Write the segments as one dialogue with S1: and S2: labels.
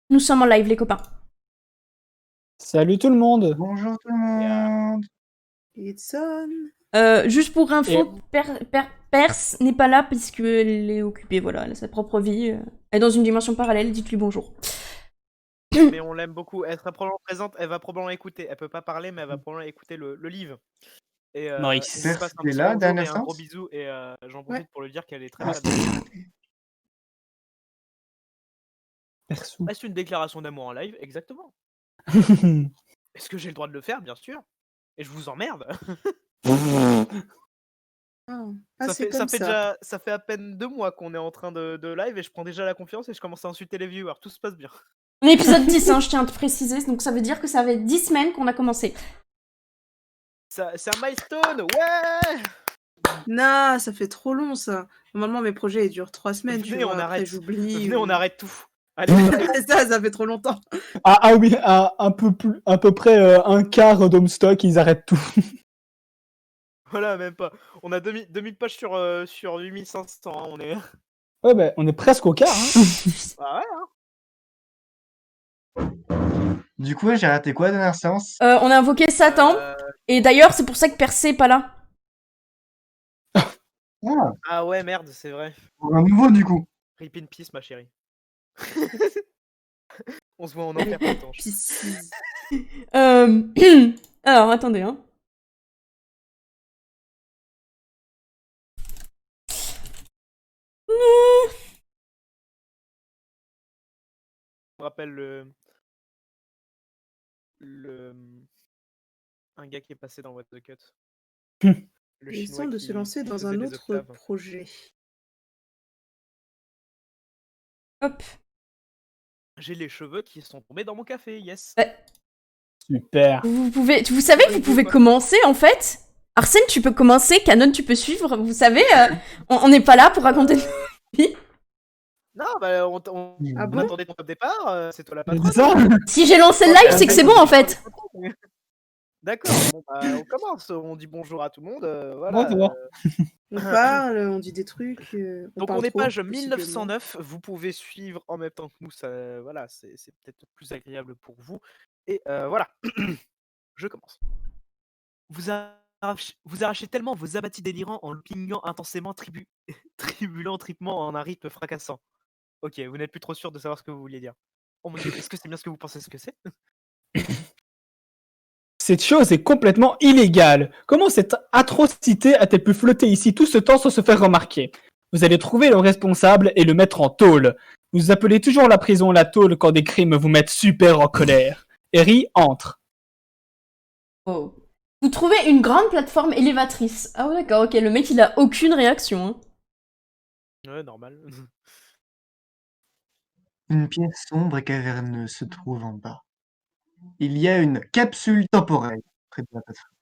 S1: Nous sommes en live, les copains.
S2: Salut tout le monde.
S3: Bonjour tout le monde.
S4: It's on.
S1: Juste pour info,
S2: Et-
S1: Perse n'est pas là puisqu'elle est occupée, voilà, elle a sa propre vie. Elle est dans une dimension parallèle, dites-lui bonjour.
S5: Mais on l'aime beaucoup. Elle sera probablement présente, elle va probablement écouter. Elle peut pas parler, mais elle va probablement écouter le livre. Et
S2: Nice.
S5: je lui passe un
S3: T'es
S5: petit
S3: là,
S5: bonjour
S3: dernière
S5: et un gros
S3: séance
S5: bisou. Et j'en profite pour lui dire qu'elle est très
S3: Ah.
S5: très bien.
S2: Perso.
S5: Est-ce une déclaration d'amour en live? Exactement. Est-ce que j'ai le droit de le faire? Bien sûr. Et je vous emmerde.
S4: Ah, c'est comme ça.
S5: Ça fait à peine 2 mois qu'on est en train de live et je prends déjà la confiance et je commence à insulter les viewers. Tout se passe bien.
S1: On est épisode 10, hein, je tiens à te préciser, donc ça veut dire que ça fait 10 semaines qu'on a commencé.
S5: C'est un milestone, ouais.
S4: Non, ça fait trop long ça. Normalement, mes projets ils durent 3 semaines.
S5: Venez,
S4: tu vois,
S5: on
S4: après,
S5: arrête.
S4: j'oublie.
S5: Venez,
S4: ou-
S5: on arrête tout. Allez.
S4: C'est ça fait trop longtemps.
S2: Ah oui, à peu près un quart d'Homestock, ils arrêtent tout.
S5: Voilà, même pas. On a 2000 pages sur 8500. Hein, on est.
S2: Ouais, bah, on est presque au quart. Hein.
S5: Ah ouais, hein.
S3: Du coup, j'ai raté quoi la dernière séance?
S1: On a invoqué Satan, et d'ailleurs, c'est pour ça que Percé est pas là.
S3: Ah,
S5: Ah ouais, merde, c'est vrai.
S3: un nouveau du coup.
S5: Rip in peace, ma chérie. On se voit en enfer tout le temps.
S4: Piscis.
S1: Alors, attendez, hein.
S5: Je me rappelle un gars qui est passé dans What the Cut. Le
S4: Il
S5: chinois
S4: semble de
S5: qui
S4: se lancer dans
S5: faisait
S4: un
S5: des
S4: autre
S5: octaves.
S4: projet.
S1: Hop.
S5: J'ai les cheveux qui sont tombés dans mon café, yes.
S2: Super.
S1: Vous savez que vous pouvez commencer, en fait. Arsène, tu peux commencer, Canon, tu peux suivre. Vous savez, on n'est pas là pour raconter une vie.
S5: Non, bah on
S4: Ah bon
S5: attendait ton départ, c'est toi la
S2: C'est
S5: patronne.
S2: ça.
S1: Si j'ai lancé le live, c'est que c'est bon, en fait.
S5: D'accord, bon, bah, on commence, on dit bonjour à tout le monde, voilà.
S2: Bonjour.
S4: On parle, on dit des trucs.
S5: Donc
S4: parle
S5: on est
S4: trop,
S5: page
S4: possiblement.
S5: 1909, vous pouvez suivre en même temps que nous, ça, voilà, c'est peut-être plus agréable pour vous. Et voilà, je commence. Vous arrachez tellement vos abattis délirants en loopingant intensément, tribulant tripement en un rythme fracassant. Ok, vous n'êtes plus trop sûr de savoir ce que vous vouliez dire. Oh mon dieu, est-ce que c'est bien ce que vous pensez ce que c'est?
S2: Cette chose est complètement illégale. Comment cette atrocité a-t-elle pu flotter ici tout ce temps sans se faire remarquer? Vous allez trouver le responsable et le mettre en tôle. Vous appelez toujours la prison la tôle quand des crimes vous mettent super en colère. Harry entre.
S1: Oh. Vous trouvez une grande plateforme élévatrice. Ah ouais, d'accord, ok, le mec, il a aucune réaction. Hein.
S5: Ouais, normal.
S3: Une pièce sombre et caverneuse se trouve en bas. Il y a une capsule temporelle près de la plateforme.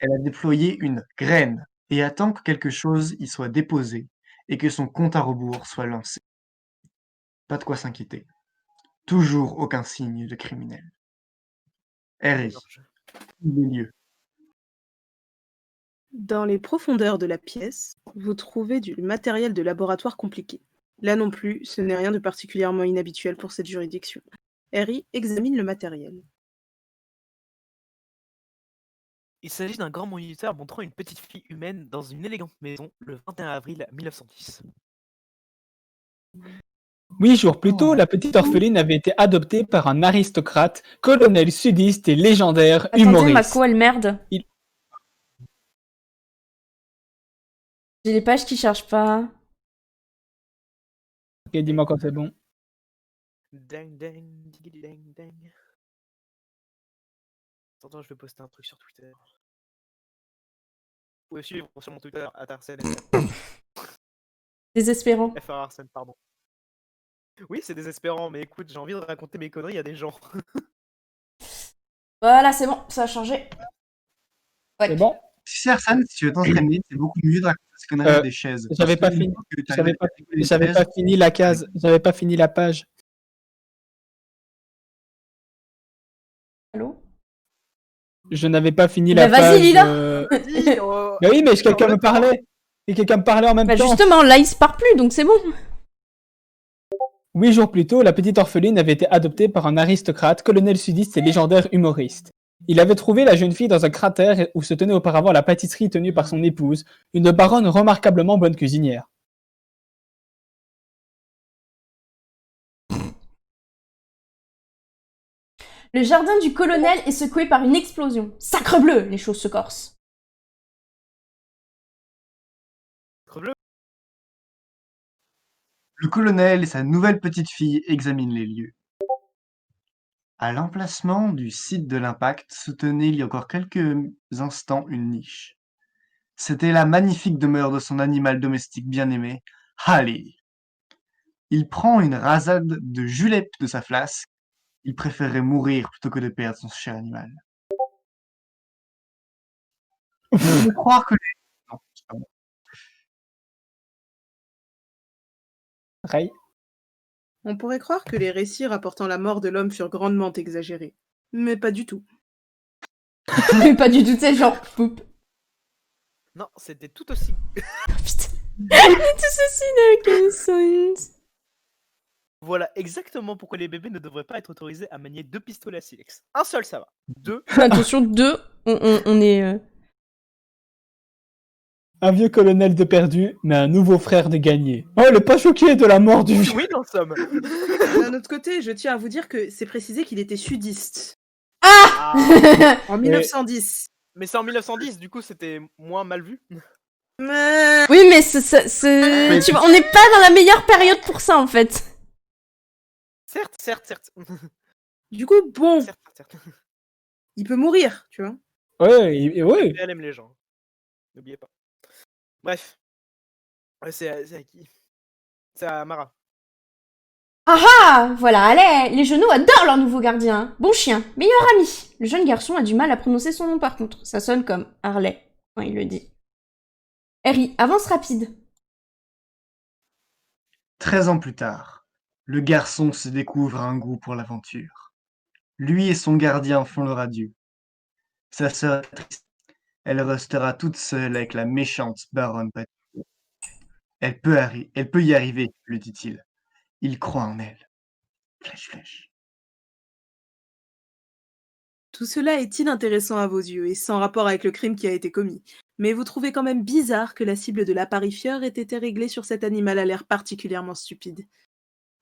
S3: Elle a déployé une graine et attend que quelque chose y soit déposé et que son compte à rebours soit lancé. Pas de quoi s'inquiéter. Toujours aucun signe de criminel. Harry, les lieux.
S4: Dans les profondeurs de la pièce, vous trouvez du matériel de laboratoire compliqué. Là non plus, ce n'est rien de particulièrement inhabituel pour cette juridiction. Harry examine le matériel.
S5: Il s'agit d'un grand moniteur montrant une petite fille humaine dans une élégante maison le 21 avril 1910.
S2: 8 jours plus tôt, la petite orpheline avait été adoptée par un aristocrate, colonel sudiste et légendaire
S1: Attendez,
S2: humoriste.
S1: Mako, elle merde.
S2: Il-
S1: J'ai les pages qui chargent pas.
S2: Ok, dis-moi quand c'est bon.
S5: Dang dang, digidi dang dang. Attends, je vais poster un truc sur Twitter. Vous pouvez suivre sur mon Twitter, @Arsène,
S1: Désespérant.
S5: FR Arsène, pardon. Oui, c'est désespérant, mais écoute, j'ai envie de raconter mes conneries à des gens.
S1: Voilà, c'est bon, ça a changé. Ouais.
S2: C'est bon.
S3: Tu sais, Arsène, si tu veux t'entraîner, c'est beaucoup mieux de raconter ces conneries à des chaises.
S2: J'avais pas
S3: Parce que
S2: fini.
S3: une fois que t'as
S2: J'avais pas,
S3: arrêté les
S2: j'avais pas
S3: chaises,
S2: fini la case. J'avais pas fini la page.
S1: Allô?
S2: Je n'avais pas fini
S1: Bah
S2: la page.
S1: vas-y, Lila.
S5: Vas-y, oh,
S2: Bah oui, mais quelqu'un
S5: en
S2: me
S5: même temps.
S2: parlait. Et quelqu'un me parlait en même
S1: Bah
S2: temps.
S1: justement, là, il se part plus, donc c'est bon.
S2: 8 jours plus tôt, la petite orpheline avait été adoptée par un aristocrate, colonel sudiste et légendaire humoriste. Il avait trouvé la jeune fille dans un cratère où se tenait auparavant la pâtisserie tenue par son épouse, une baronne remarquablement bonne cuisinière.
S1: Le jardin du colonel est secoué par une explosion. Sacrebleu, les choses se corsent.
S5: Crebleu.
S3: Le colonel et sa nouvelle petite fille examinent les lieux. À l'emplacement du site de l'impact se tenait il y a encore quelques instants une niche. C'était la magnifique demeure de son animal domestique bien-aimé, Halley. Il prend une rasade de julep de sa flasque. Il préférerait mourir plutôt que de perdre son cher animal. Vous pouvez croire que non, c'est pas bon.
S2: Ray.
S4: On pourrait croire que les récits rapportant la mort de l'homme furent grandement exagérés. Mais pas du tout.
S1: Mais pas du tout, c'est genre... Poup.
S5: Non, c'était tout aussi.
S1: Putain. Tout ceci n'a aucun sens.
S5: Voilà exactement pourquoi les bébés ne devraient pas être autorisés à manier 2 pistolets à silex. Un seul, ça va. 2.
S1: Attention, 2, on est...
S2: Un vieux colonel de perdu, mais un nouveau frère de gagné. Oh, elle est pas choquée de la mort du vieux.
S5: Oui, en somme.
S4: D'un autre côté, je tiens à vous dire que c'est précisé qu'il était sudiste.
S5: Ah,
S4: En 1910.
S5: mais c'est en 1910, du coup, c'était moins mal vu.
S4: Mais...
S1: Oui, mais tu vois, on n'est pas dans la meilleure période pour ça, en fait.
S5: Certes, certes, certes.
S4: Du coup, bon,
S5: certes, certes.
S4: il peut mourir, tu vois.
S2: Ouais.
S5: Elle aime les gens. N'oubliez pas. Bref. C'est à qui? C'est à Mara.
S1: Ah, voilà, allez, les genoux adorent leur nouveau gardien. Bon chien, meilleur ami. Le jeune garçon a du mal à prononcer son nom par contre. Ça sonne comme Harley quand il le dit. Harry, avance rapide.
S3: 13 ans plus tard, le garçon se découvre un goût pour l'aventure. Lui et son gardien font leur adieu. Sa sœur est triste. Elle restera toute seule avec la méchante baronne Patty. Elle peut y arriver, lui dit-il. Il croit en elle. Flèche, flèche.
S4: Tout cela est inintéressant à vos yeux et sans rapport avec le crime qui a été commis. Mais vous trouvez quand même bizarre que la cible de l'apparifieur ait été réglée sur cet animal à l'air particulièrement stupide.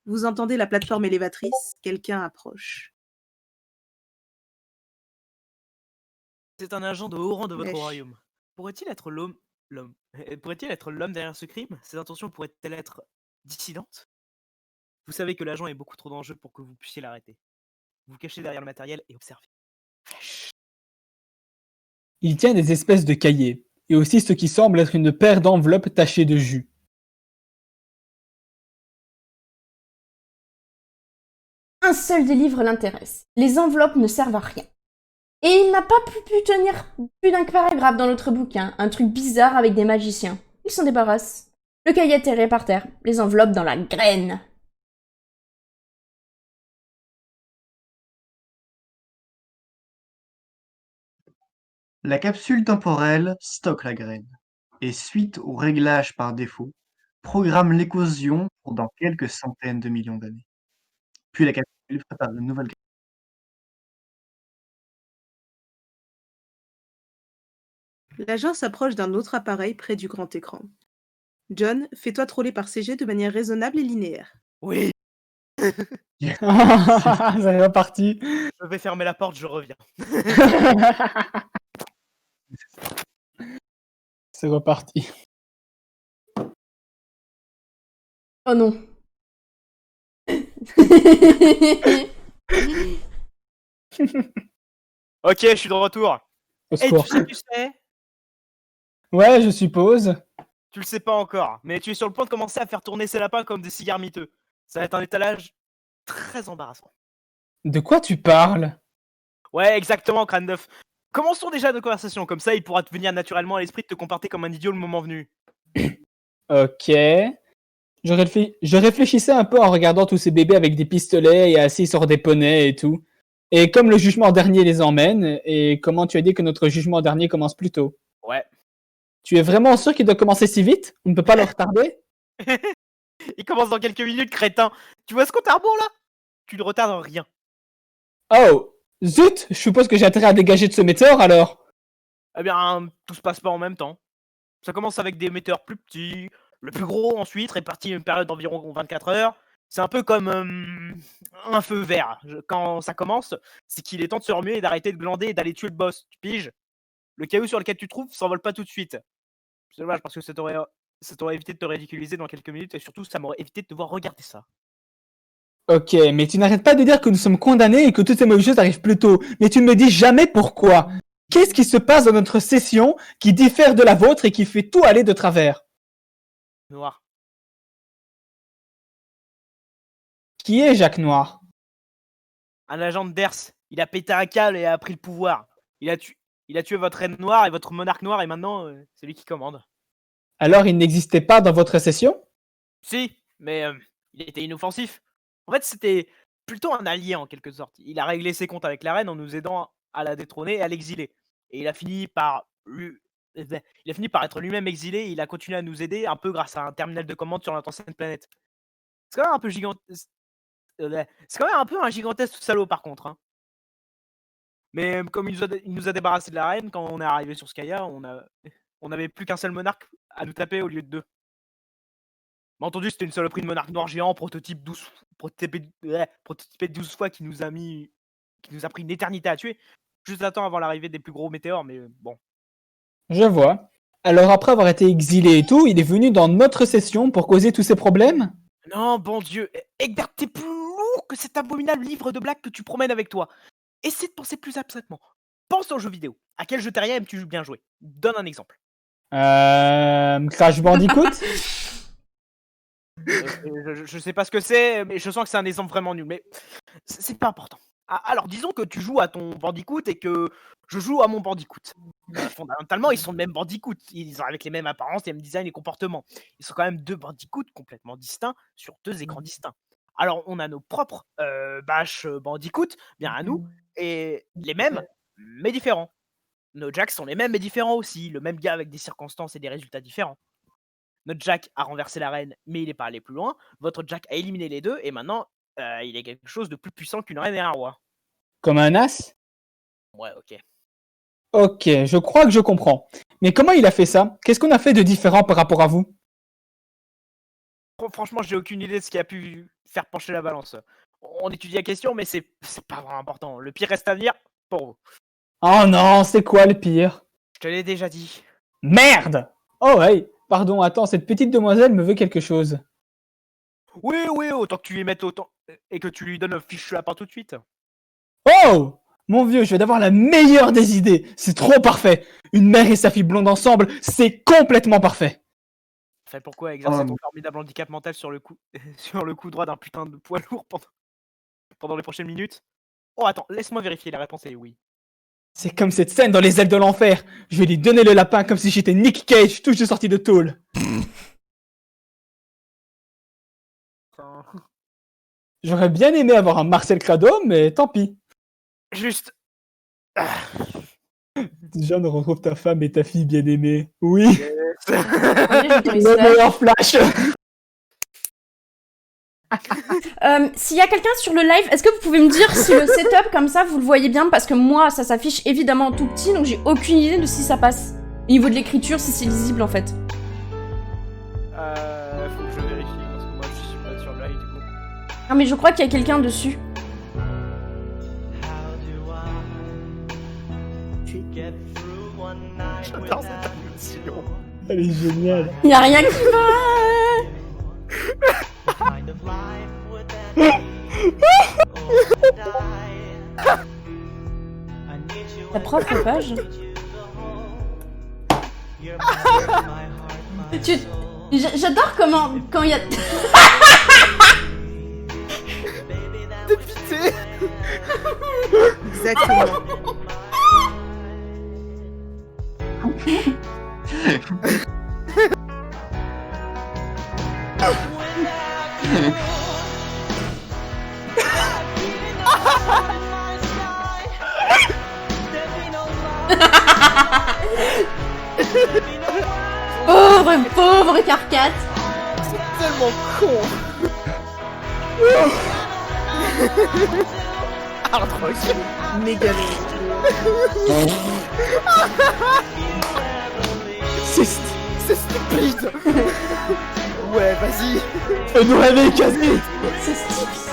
S4: Vous entendez la plateforme élévatrice, quelqu'un approche.
S5: C'est un agent de haut rang de votre
S4: Wesh.
S5: royaume. Pourrait-il être Pourrait-il être l'homme derrière ce crime? Ses intentions pourraient-elles être dissidentes? Vous savez que l'agent est beaucoup trop dangereux pour que vous puissiez l'arrêter. Vous cachez derrière le matériel et observez.
S2: Il tient des espèces de cahiers, et aussi ce qui semble être une paire d'enveloppes tachées de jus.
S1: Un seul des livres l'intéresse. Les enveloppes ne servent à rien. Et il n'a pas pu tenir plus d'un paragraphe dans l'autre bouquin, un truc bizarre avec des magiciens. Il s'en débarrasse. Le cahier atterré par terre, les enveloppes dans la graine.
S3: La capsule temporelle stocke la graine et, suite au réglage par défaut, programme l'éclosion pour dans quelques centaines de millions d'années. Puis la capsule prépare une nouvelle graine.
S4: L'agent s'approche d'un autre appareil près du grand écran. John, fais-toi troller par CG de manière raisonnable et linéaire.
S5: Oui,
S2: Ça est reparti.
S5: je vais fermer la porte, je reviens.
S2: C'est reparti.
S1: Oh non.
S5: Ok, je suis de retour.
S2: Au
S5: Et
S2: secours.
S5: tu sais,
S2: Ouais, je suppose.
S5: tu le sais pas encore, mais tu es sur le point de commencer à faire tourner ces lapins comme des cigares miteux. Ça va être un étalage très embarrassant.
S2: De quoi tu parles?
S5: Ouais, exactement, crâne neuf. Commençons déjà nos conversations, comme ça il pourra te venir naturellement à l'esprit de te comporter comme un idiot le moment venu.
S2: Ok. Je réfléchissais un peu en regardant tous ces bébés avec des pistolets et assis sur des poneys et tout. Et comme le jugement dernier les emmène, et comment tu as dit que notre jugement dernier commence plus tôt?
S5: Ouais.
S2: Tu es vraiment sûr qu'il doit commencer si vite? On ne peut pas le retarder?
S5: Il commence dans quelques minutes, crétin. Tu vois ce compte à rebours là? Tu ne retardes en rien.
S2: Oh, zut, je suppose que j'ai intérêt à dégager de ce météore alors.
S5: Eh bien, tout se passe pas en même temps. Ça commence avec des météores plus petits, le plus gros ensuite, réparti une période d'environ 24 heures. C'est un peu comme un feu vert. Quand ça commence, c'est qu'il est temps de se remuer et d'arrêter de glander et d'aller tuer le boss. Tu piges? Le caillou sur lequel tu te trouves s'envole pas tout de suite. C'est dommage parce que ça t'aurait évité de te ridiculiser dans quelques minutes et surtout ça m'aurait évité de devoir regarder ça.
S2: Ok, mais tu n'arrêtes pas de dire que nous sommes condamnés et que toutes ces mauvaises choses arrivent plus tôt. Mais tu ne me dis jamais pourquoi. Qu'est-ce qui se passe dans notre session qui diffère de la vôtre et qui fait tout aller de travers?
S5: Noir.
S2: Qui est Jacques Noir?
S5: Un agent de Ders. Il a pété un câble et a pris le pouvoir. Il a tué votre reine noire et votre monarque noir et maintenant c'est lui qui commande.
S2: Alors il n'existait pas dans votre session?
S5: Si, mais il était inoffensif. En fait, c'était plutôt un allié en quelque sorte. Il a réglé ses comptes avec la reine en nous aidant à la détrôner et à l'exiler. Et il a fini par être lui-même exilé et il a continué à nous aider un peu grâce à un terminal de commande sur notre ancienne planète. C'est quand même un peu c'est quand même un peu un gigantesque salaud par contre. Hein. Mais comme il nous a débarrassé de la reine, quand on est arrivé sur Skya, on avait plus qu'un seul monarque à nous taper au lieu de 2. Mais entendu, c'était une saloperie de monarque noir géant, prototypé 12 fois qui nous a pris une éternité à tuer. Juste à temps avant l'arrivée des plus gros météores, mais bon.
S2: Je vois. Alors après avoir été exilé et tout, il est venu dans notre session pour causer tous ces problèmes?
S5: Non, bon Dieu, Egbert, t'es plus lourd que cet abominable livre de blagues que tu promènes avec toi. Essaie de penser plus abstraitement. Pense aux jeux vidéo. À quel jeu terrien aimes-tu bien jouer? Donne un exemple.
S2: Crash Bandicoot?
S5: Je sais pas ce que c'est, mais je sens que c'est un exemple vraiment nul, mais c'est pas important. Alors, disons que tu joues à ton Bandicoot et que je joue à mon Bandicoot. Fondamentalement, ils sont le même Bandicoot. Ils ont avec les mêmes apparences, les mêmes designs et comportements. Ils sont quand même 2 Bandicoots complètement distincts sur 2 écrans distincts. Alors, on a nos propres Bash Bandicoot, bien à nous, et les mêmes, mais différents. Nos Jacks sont les mêmes, mais différents aussi. Le même gars avec des circonstances et des résultats différents. Notre Jack a renversé la reine, mais il n'est pas allé plus loin. Votre Jack a éliminé les 2, et maintenant, il est quelque chose de plus puissant qu'une reine et un roi.
S2: Comme un as?
S5: Ouais, ok.
S2: Ok, je crois que je comprends. Mais comment il a fait ça? Qu'est-ce qu'on a fait de différent par rapport à vous?
S5: Franchement, j'ai aucune idée de ce qui a pu faire pencher la balance. On étudie la question, mais c'est pas vraiment important. Le pire reste à venir pour vous.
S2: Oh non, c'est quoi le pire?
S5: Je te l'ai déjà dit.
S2: Merde! Oh ouais, pardon, attends, cette petite demoiselle me veut quelque chose.
S5: Oui, autant que tu lui mettes autant et que tu lui donnes un fichu lapin tout de suite.
S2: Oh! Mon vieux, je vais d'avoir la meilleure des idées. C'est trop parfait. Une mère et sa fille blonde ensemble, c'est complètement parfait.
S5: Enfin, pourquoi exercer ton formidable handicap mental sur le coup droit d'un putain de poids lourd pendant les prochaines minutes? Oh, attends, laisse-moi vérifier, la réponse est oui.
S2: C'est comme cette scène dans Les Ailes de l'Enfer. Je vais lui donner le lapin comme si j'étais Nick Cage, tout juste sorti de tôle. J'aurais bien aimé avoir un Marcel Crado, mais tant pis.
S5: Juste...
S2: Jeanne retrouve ta femme et ta fille bien-aimée. Oui.
S1: Le
S2: meilleur flash.
S1: S'il y a quelqu'un sur le live, est-ce que vous pouvez me dire si le setup comme ça vous le voyez bien? Parce que moi ça s'affiche évidemment tout petit, donc j'ai aucune idée de si ça passe. Au niveau de l'écriture, si c'est lisible en fait.
S5: Faut que je vérifie parce que moi je suis pas sur le live du coup.
S1: Ah mais je crois qu'il y a quelqu'un dessus.
S5: J'adore cette animation.
S2: Elle est géniale.
S1: Il y a rien qui va. Ta propre page. J'adore quand il y a...
S5: Dépité.
S4: Exactement.
S1: Pauvre carcasse.
S5: C'est tellement con. Hard rock.
S4: Méga
S2: C'est
S5: C'est stupide. Ouais, vas-y.
S2: fais-nous rêver, Kazi.
S1: C'est Styx.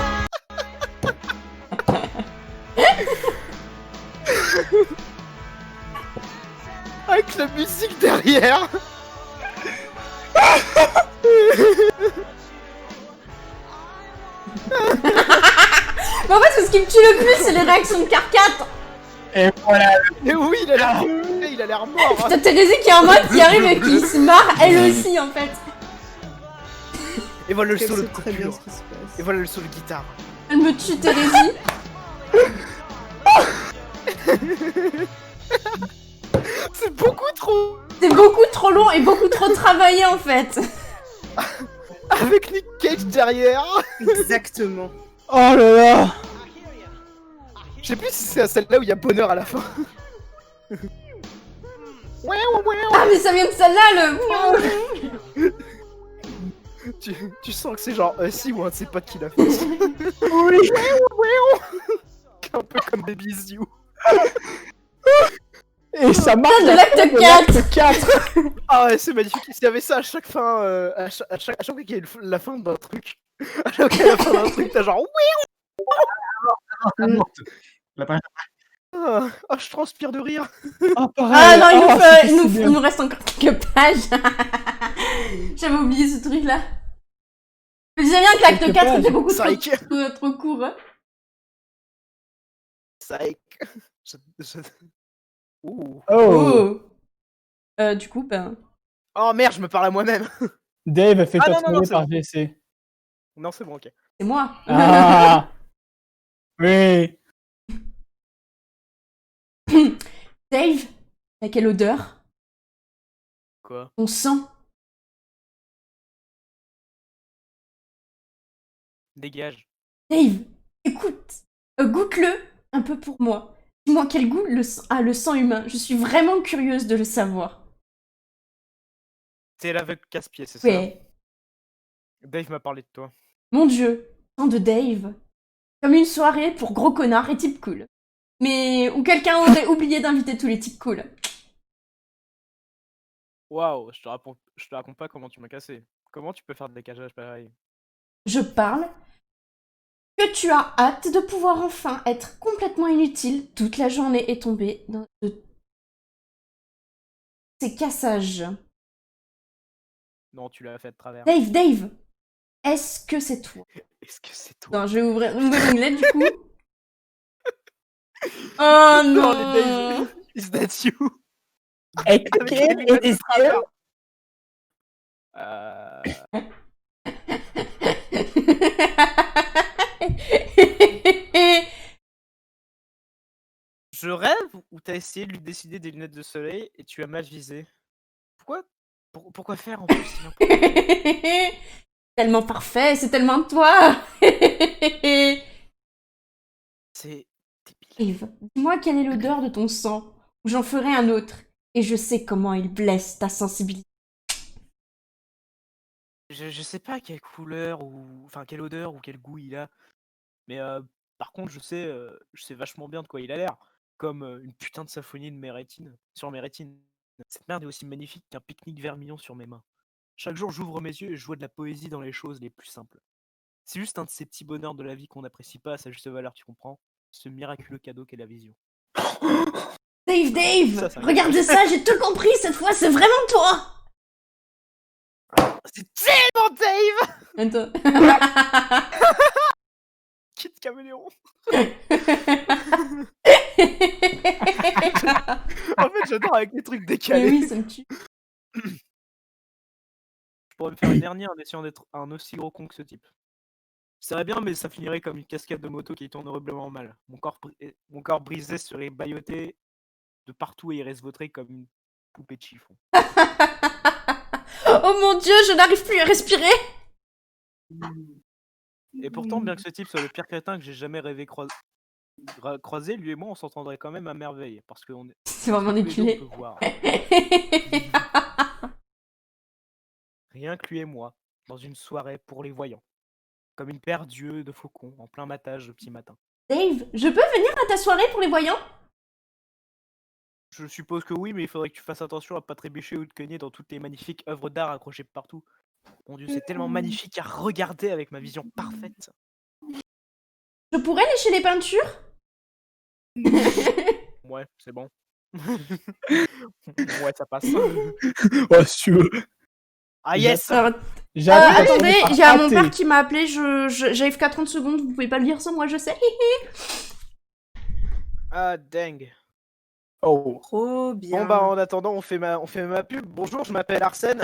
S5: Avec la musique derrière.
S1: Mais en fait, ce qui me tue le plus, c'est les réactions de Carcat.
S2: Et voilà.
S5: Mais oui, il a l'air mort.
S1: T'as Thérésie qui est en mode, qui arrive et qui se marre, elle aussi, en fait.
S5: Et voilà le
S4: Elle
S5: solo
S4: sait
S5: de
S4: très bien
S5: coupure.
S4: ce qui se passe.
S5: Et voilà le solo de guitare.
S1: Elle me tue, Thérésie.
S5: C'est beaucoup trop.
S1: C'est beaucoup trop long et beaucoup trop travaillé, en fait.
S5: Avec Nick Cage derrière.
S4: Exactement.
S2: Oh là là.
S5: Je sais plus si c'est à celle-là où il y a bonheur à la fin.
S1: Ah, mais ça vient de celle-là, le...
S5: Tu sens que c'est genre si ou un de ses potes qui l'a fait.
S2: Oui.
S5: Un peu comme Baby You.
S2: Et ça marche
S1: de
S2: à
S1: l'acte
S2: la fin de
S1: 4.
S2: l'acte 4.
S5: Ah ouais, c'est magnifique. S'il y avait ça à chaque fin, à chaque fois qu'il y a la fin d'un truc, à chaque fois qu'il y a la fin d'un truc, t'as genre
S3: La page
S5: ah, je transpire de rire.
S2: Ah, pareil.
S1: Ah non,
S2: c'était si
S1: il
S2: bien.
S1: nous reste encore quelques pages. J'avais oublié ce truc-là. Je disais bien que l'acte
S2: Quelques
S1: 4
S2: pages.
S1: était beaucoup
S5: Psych.
S1: trop court. Hein.
S5: Psych. Ouh.
S2: Oh.
S1: Du coup, ben...
S5: Oh merde, je me parle à moi-même.
S2: Dave, fais
S5: Ah,
S2: pas
S5: non, non,
S2: troller
S5: c'est
S2: par
S5: bon.
S2: GC.
S5: Non, c'est bon, ok.
S1: C'est moi.
S2: Ah. Oui.
S1: Dave, t'as quelle odeur?
S5: Quoi?
S1: On sent.
S5: Dégage.
S1: Dave, écoute, goûte-le un peu pour moi. Dis-moi quel goût a le sang humain. Je suis vraiment curieuse de le savoir.
S5: T'es l'aveugle casse-pied, c'est ça?
S1: Ouais.
S5: Dave m'a parlé de toi.
S1: Mon dieu, sang de Dave. Comme une soirée pour gros connards et types cool. Mais où quelqu'un aurait oublié d'inviter tous les types cool.
S5: Waouh, je te raconte pas comment tu m'as cassé. Comment tu peux faire des cachages pareil?
S1: Je parle que tu as hâte de pouvoir enfin être complètement inutile toute la journée et tomber dans ces cassages.
S5: Non, tu l'as fait de travers.
S1: Dave, est-ce que c'est toi?
S5: Est-ce que c'est toi?
S1: Non, je vais ouvrir l'onglet du coup. Oh
S5: Non,
S1: non.
S5: les Dave. Is that you?
S2: Et
S5: Avec les lunettes de travers. Je rêve ou t'as essayé de lui décider des lunettes de soleil et tu as mal visé? Pourquoi faire en plus?
S1: Tellement parfait, c'est tellement toi.
S5: C'est débile.
S1: Eve, dis-moi quelle est l'odeur de ton sang, ou j'en ferai un autre, et je sais comment il blesse ta sensibilité.
S5: Je sais pas quelle couleur ou enfin quelle odeur ou quel goût il a, mais par contre je sais vachement bien de quoi il a l'air, comme une putain de symphonie de mes rétines, sur mes rétines. Cette merde est aussi magnifique qu'un pique-nique vermillon sur mes mains. Chaque jour j'ouvre mes yeux et je vois de la poésie dans les choses les plus simples. C'est juste un de ces petits bonheurs de la vie qu'on n'apprécie pas à sa juste valeur, tu comprends? Ce miraculeux cadeau qu'est la vision.
S1: Dave,
S5: Ça,
S1: regardez ça, j'ai tout compris, cette fois c'est vraiment toi.
S5: C'est tellement Dave!
S1: Attends.
S5: Kid Caméléon! En fait j'adore avec les trucs
S1: Mais
S5: décalés.
S1: oui, ça me tue.
S5: Je pourrais me faire une dernière en essayant d'être un aussi gros con que ce type. Ça serait bien, mais ça finirait comme une cascade de moto qui tourne horriblement mal. Mon corps brisé serait bâilloté de partout et il reste vautré comme une poupée de chiffon.
S1: Oh mon dieu, je n'arrive plus à respirer.
S5: Et pourtant, bien que ce type soit le pire crétin que j'ai jamais rêvé croiser, lui et moi on s'entendrait quand même à merveille. Parce que
S1: C'est vraiment
S5: tous les deux, on
S1: déculé.
S5: peut voir. Rien que lui et moi, dans une soirée pour les voyants. comme une paire d'yeux de faucon en plein matage le petit matin.
S1: Dave, je peux venir à ta soirée pour les voyants?
S5: Je suppose que oui, mais il faudrait que tu fasses attention à pas trébucher ou te cogner dans toutes les magnifiques œuvres d'art accrochées partout. Mon Dieu, c'est tellement magnifique à regarder avec ma vision parfaite.
S1: Je pourrais lécher les peintures?
S5: Ouais, c'est bon. Ouais, ça passe.
S2: Oh, si tu veux.
S5: Ah yes!
S1: Alors,
S2: J'avoue, ça
S1: attendez,
S2: finit par
S1: j'ai mon
S2: hâter.
S1: père qui m'a appelé, j'arrive qu'à 30 secondes, vous pouvez pas le lire sans moi, je sais.
S5: Ah dang.
S2: Oh.
S4: Trop bien.
S5: Bon bah en attendant, on fait ma pub. Bonjour, je m'appelle Arsène.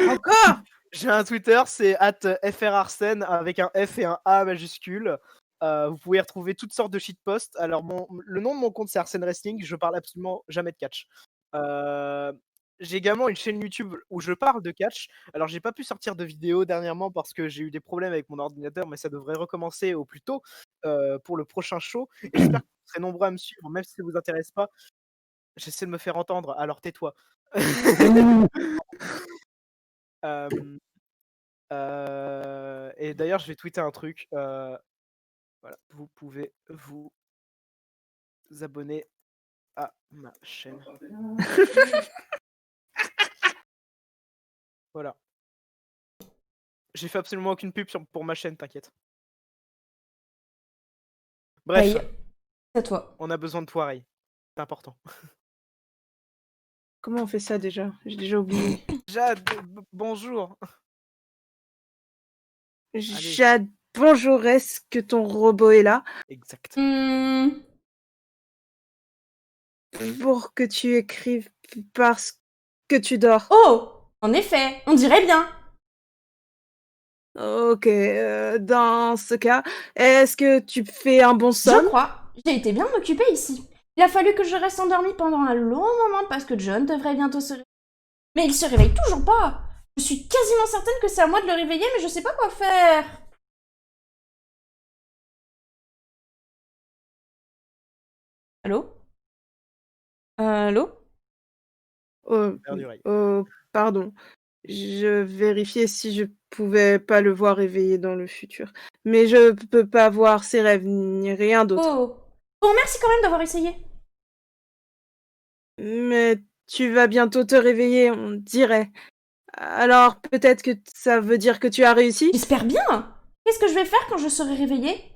S4: Encore
S5: J'ai un Twitter, c'est @frarsène avec un F et un A majuscule. Vous pouvez retrouver toutes sortes de shitposts. Alors le nom de mon compte c'est Arsène Wrestling. Je parle absolument jamais de catch. J'ai également une chaîne YouTube où je parle de catch. Alors j'ai pas pu sortir de vidéo dernièrement parce que j'ai eu des problèmes avec mon ordinateur, mais ça devrait recommencer au plus tôt pour le prochain show. Et j'espère que vous serez nombreux à me suivre, même si ça vous intéresse pas. J'essaie de me faire entendre, alors tais-toi. Et d'ailleurs, je vais tweeter un truc. Voilà, vous pouvez vous abonner à ma chaîne. Voilà. J'ai fait absolument aucune pub pour ma chaîne, t'inquiète. Bref,
S1: Aïe. C'est à toi.
S5: on a besoin de toi, Ray. C'est important.
S4: Comment on fait ça déjà? J'ai déjà oublié.
S5: Jade, bonjour.
S4: Jade, bonjour, est-ce que ton robot est là?
S5: Exact.
S4: Pour que tu écrives parce que tu dors.
S1: Oh, en effet, on dirait bien.
S4: Ok, dans ce cas, est-ce que tu fais un bon
S1: Je
S4: somme?
S1: crois. J'ai été bien occupée ici. Il a fallu que je reste endormie pendant un long moment parce que John devrait bientôt se réveiller. Mais il se réveille toujours pas. Je suis quasiment certaine que c'est à moi de le réveiller, mais je sais pas quoi faire. Allô? Allô?
S5: Perdu, Ray.
S4: Pardon. Je vérifiais si je pouvais pas le voir éveillé dans le futur. Mais je peux pas voir ses rêves ni rien d'autre.
S1: Oh. Bon, merci quand même d'avoir essayé.
S4: Mais tu vas bientôt te réveiller, on dirait. Alors peut-être que ça veut dire que tu as réussi?
S1: J'espère bien. Qu'est-ce que je vais faire quand je serai réveillée?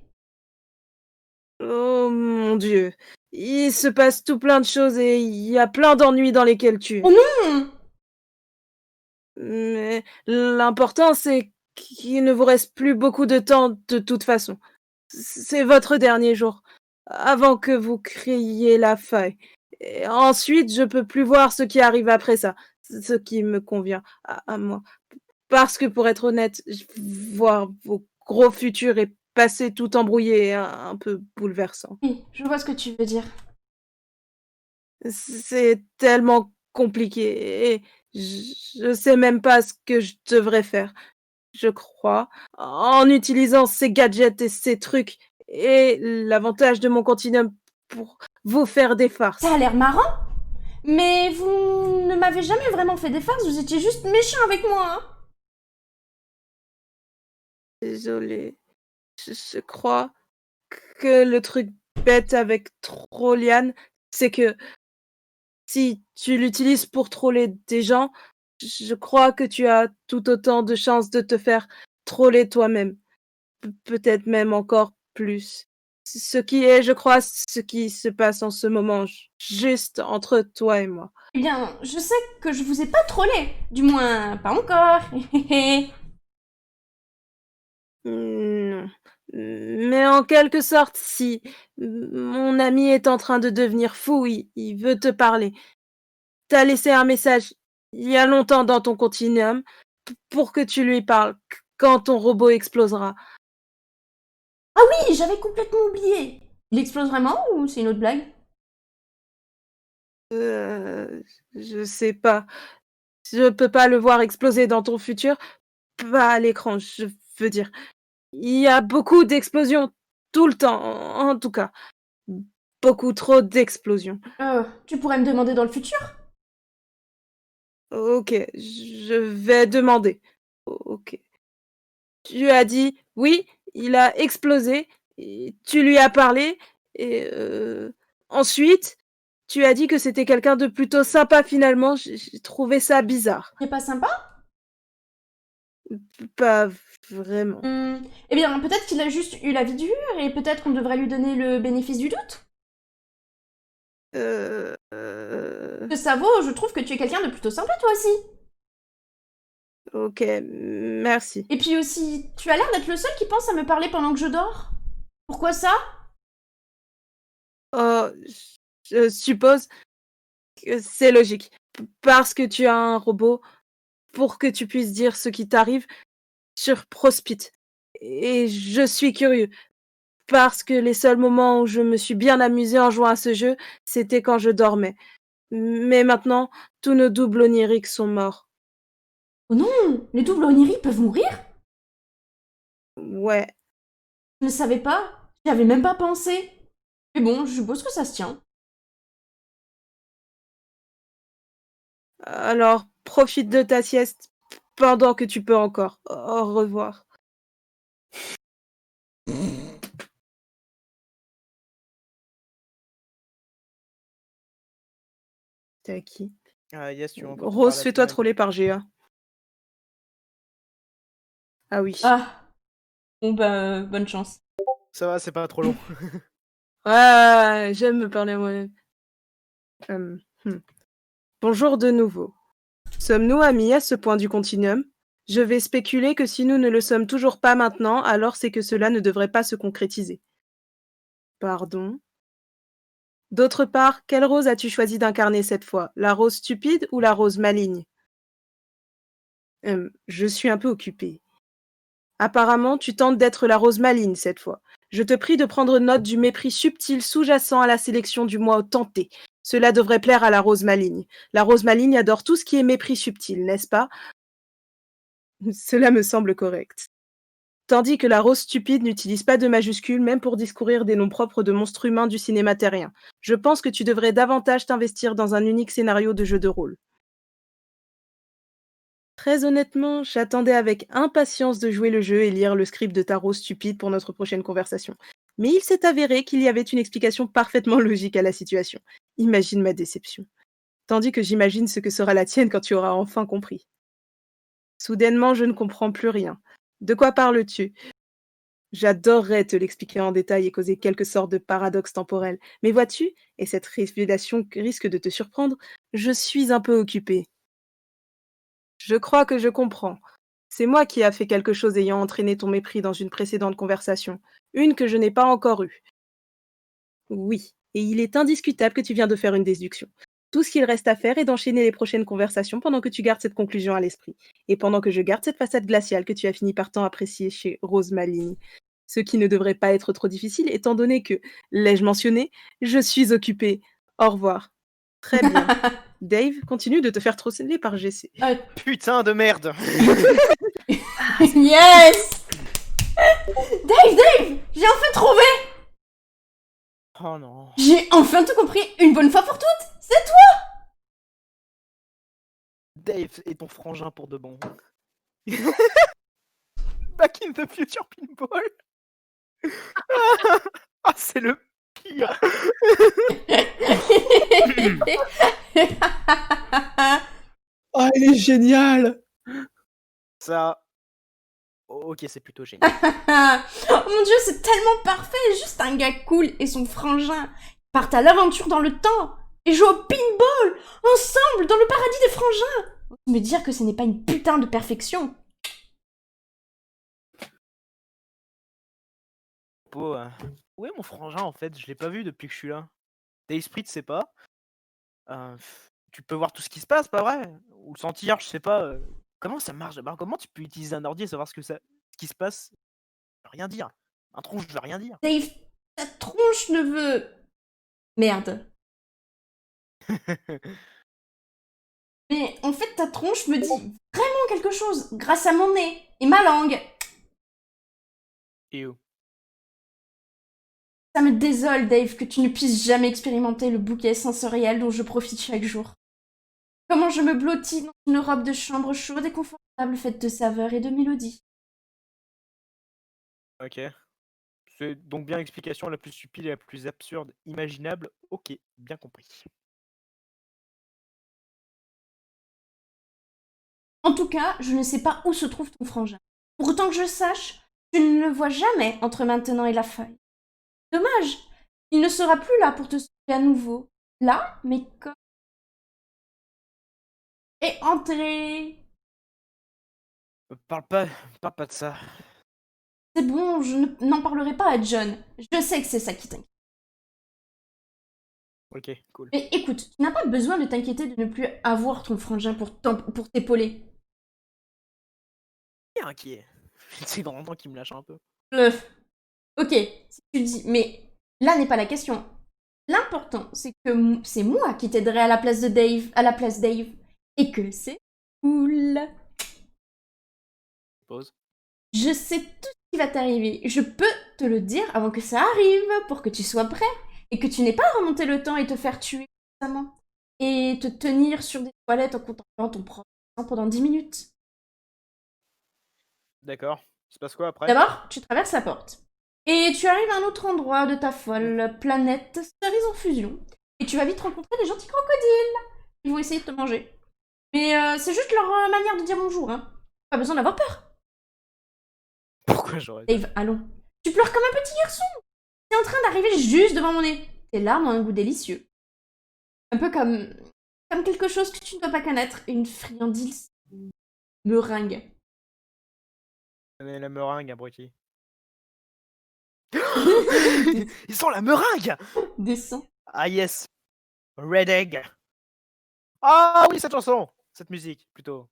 S4: Oh mon Dieu. Il se passe tout plein de choses et il y a plein d'ennuis dans lesquels tu es.
S1: Oh non!
S4: Mais l'important, c'est qu'il ne vous reste plus beaucoup de temps de toute façon. C'est votre dernier jour, avant que vous créiez la faille. Et ensuite, je peux plus voir ce qui arrive après ça, ce qui me convient à moi. Parce que pour être honnête, voir vos gros futurs et passer tout embrouillé est un peu bouleversant.
S1: Oui, je vois ce que tu veux dire.
S4: C'est tellement compliqué et je sais même pas ce que je devrais faire, je crois, en utilisant ces gadgets et ces trucs et l'avantage de mon continuum pour vous faire des farces.
S1: Ça a l'air marrant. Mais vous ne m'avez jamais vraiment fait des farces, vous étiez juste méchant avec moi. Hein.
S4: Désolée, je crois que le truc bête avec Trollian, c'est que si tu l'utilises pour troller des gens, je crois que tu as tout autant de chances de te faire troller toi-même. Peut-être même encore plus. Ce qui est, je crois, ce qui se passe en ce moment, juste entre toi et moi.
S1: Eh bien, je sais que je vous ai pas trollé. Du moins, pas encore.
S4: Non. Mais en quelque sorte, si mon ami est en train de devenir fou, il veut te parler. T'as laissé un message il y a longtemps dans ton continuum pour que tu lui parles quand ton robot explosera.
S1: Ah oui, j'avais complètement oublié. Il explose vraiment ou c'est une autre blague?
S4: Je sais pas. Je peux pas le voir exploser dans ton futur. Pas à l'écran, je veux dire. Il y a beaucoup d'explosions tout le temps, en tout cas. Beaucoup trop d'explosions.
S1: Tu pourrais me demander dans le futur?
S4: Ok, je vais demander. Ok. Tu as dit oui, il a explosé, et tu lui as parlé, et ensuite, tu as dit que c'était quelqu'un de plutôt sympa finalement. J'ai trouvé ça bizarre.
S1: C'est pas sympa?
S4: Pas vraiment.
S1: Eh bien, peut-être qu'il a juste eu la vie dure et peut-être qu'on devrait lui donner le bénéfice du doute. Que ça vaut, je trouve que tu es quelqu'un de plutôt sympa toi aussi.
S4: Ok, merci.
S1: Et puis aussi, tu as l'air d'être le seul qui pense à me parler pendant que je dors. Pourquoi ça?
S4: Oh, je suppose que c'est logique. Parce que tu as un robot, pour que tu puisses dire ce qui t'arrive sur Prospit. Et je suis curieux. Parce que les seuls moments où je me suis bien amusée en jouant à ce jeu, c'était quand je dormais. Mais maintenant, tous nos doubles oniriques sont morts.
S1: Oh non, les doubles oniriques peuvent mourir?
S4: Ouais.
S1: Je ne savais pas. J'y avais même pas pensé. Mais bon, je suppose que ça se tient.
S4: Alors, profite de ta sieste pendant que tu peux encore. Au revoir. T'es à qui?
S5: Yes, tu veux encore te
S4: Rose,
S5: parler à
S4: fais-toi
S5: ton ami.
S4: troller par GA. Ah oui.
S1: Ah. Bon bah, bonne chance.
S5: Ça va, c'est pas trop long.
S4: Ouais, j'aime me parler à moi-même. Bonjour de nouveau. Sommes-nous amis à ce point du continuum? Je vais spéculer que si nous ne le sommes toujours pas maintenant, alors c'est que cela ne devrait pas se concrétiser. Pardon? D'autre part, quelle rose as-tu choisi d'incarner cette fois? La rose stupide ou la rose maligne? Je suis un peu occupée. Apparemment, tu tentes d'être la rose maligne cette fois. Je te prie de prendre note du mépris subtil sous-jacent à la sélection du mot tenté. Cela devrait plaire à la rose maligne. La rose maligne adore tout ce qui est mépris subtil, n'est-ce pas? Cela me semble correct. Tandis que la rose stupide n'utilise pas de majuscules même pour discourir des noms propres de monstres humains du cinéma terrien. Je pense que tu devrais davantage t'investir dans un unique scénario de jeu de rôle. Très honnêtement, j'attendais avec impatience de jouer le jeu et lire le script de ta rose stupide pour notre prochaine conversation. Mais il s'est avéré qu'il y avait une explication parfaitement logique à la situation. Imagine ma déception. Tandis que j'imagine ce que sera la tienne quand tu auras enfin compris. Soudainement, je ne comprends plus rien. De quoi parles-tu? J'adorerais te l'expliquer en détail et causer quelque sorte de paradoxe temporel. Mais vois-tu, et cette révélation risque de te surprendre, je suis un peu occupée. Je crois que je comprends. C'est moi qui a fait quelque chose ayant entraîné ton mépris dans une précédente conversation. Une que je n'ai pas encore eue. Oui, et il est indiscutable que tu viens de faire une déduction. Tout ce qu'il reste à faire est d'enchaîner les prochaines conversations pendant que tu gardes cette conclusion à l'esprit, et pendant que je garde cette façade glaciale que tu as fini par tant apprécier chez Rose Maligne. Ce qui ne devrait pas être trop difficile, étant donné que, l'ai-je mentionné, je suis occupée. Au revoir. Très bien. Dave, continue de te faire troceler par GC.
S5: Putain de merde.
S1: Yes! Dave! J'ai enfin trouvé!
S5: Oh non.
S1: J'ai enfin tout compris une bonne fois pour toutes! C'est toi!
S5: Dave et ton frangin pour de bon. Back in the future pinball. Ah, c'est le pire.
S2: Oh, il est génial!
S5: Ça. Ok, c'est plutôt génial.
S1: Oh mon dieu, c'est tellement parfait! Juste un gars cool et son frangin partent à l'aventure dans le temps et jouent au pinball ensemble dans le paradis des frangins! Me dire que ce n'est pas une putain de perfection!
S5: Où est mon frangin en fait? Je l'ai pas vu depuis que je suis là. Dave Sprit, c'est pas. Tu peux voir tout ce qui se passe, pas vrai? Ou le sentir, je sais pas. Comment ça marche? Bah, comment tu peux utiliser un ordi et savoir ce qui se passe? Je veux rien dire. Un tronche, je veux rien dire.
S1: Dave, ta tronche ne veut... Merde. Mais en fait, ta tronche me dit vraiment quelque chose grâce à mon nez et ma langue.
S5: Et où?
S1: Ça me désole, Dave, que tu ne puisses jamais expérimenter le bouquet sensoriel dont je profite chaque jour. Comment je me blottis dans une robe de chambre chaude et confortable faite de saveurs et de mélodies.
S5: Ok. C'est donc bien l'explication la plus stupide et la plus absurde imaginable. Ok, bien compris.
S1: En tout cas, je ne sais pas où se trouve ton frangin. Pour autant que je sache, tu ne le vois jamais entre maintenant et la faille. Dommage, il ne sera plus là pour te sauver à nouveau. Là, mais comme... Et entrer.
S5: Parle pas de ça.
S1: C'est bon, n'en parlerai pas à John. Je sais que c'est ça qui t'inquiète.
S5: Ok, cool.
S1: Mais écoute, tu n'as pas besoin de t'inquiéter de ne plus avoir ton frangin pour t'épauler.
S5: Qui est inquiet. C'est Grandin qui me lâche un peu.
S1: Ok, si tu dis, mais là n'est pas la question. L'important, c'est que c'est moi qui t'aiderai à la place de Dave, et que c'est cool.
S5: Pause.
S1: Je sais tout ce qui va t'arriver. Je peux te le dire avant que ça arrive, pour que tu sois prêt, et que tu n'aies pas à remonter le temps et te faire tuer constamment, et te tenir sur des toilettes en contemplant ton propre sang pendant 10 minutes.
S5: D'accord. Il se passe quoi après?
S1: D'abord, tu traverses la porte. Et tu arrives à un autre endroit de ta folle planète Cerise en fusion. Et tu vas vite rencontrer des gentils crocodiles. Ils vont essayer de te manger. Mais c'est juste leur manière de dire bonjour, hein. Pas besoin d'avoir peur.
S5: Pourquoi j'aurais...
S1: Dave, allons. Tu pleures comme un petit garçon. T'es en train d'arriver juste devant mon nez. Tes larmes ont un goût délicieux. Un peu comme quelque chose que tu ne dois pas connaître. Une friandise meringue.
S5: La meringue, abruti. Ils sont la meringue!
S1: Descends.
S5: Ah yes! Red Egg! Ah oui, cette chanson! Cette musique, plutôt.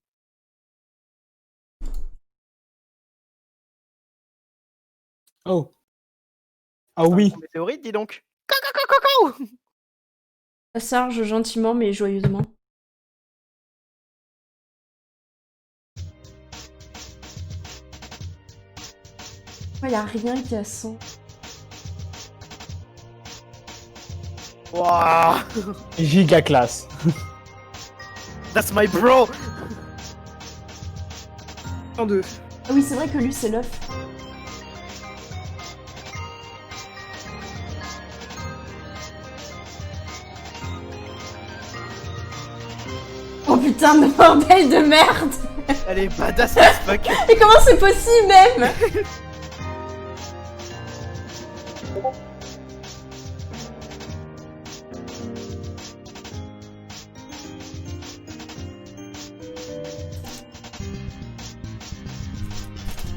S2: Oh. Ah oui.
S5: Météorite, dis donc! Coucou!
S1: Ça sarge gentiment mais joyeusement. Il y a rien qui a son.
S5: Wow!
S2: Giga classe.
S5: That's my bro!
S4: En deux.
S1: Ah oui, c'est vrai que lui, c'est l'œuf. Oh putain de bordel de merde!
S5: Elle est badass as fuck!
S1: Mais comment c'est possible même?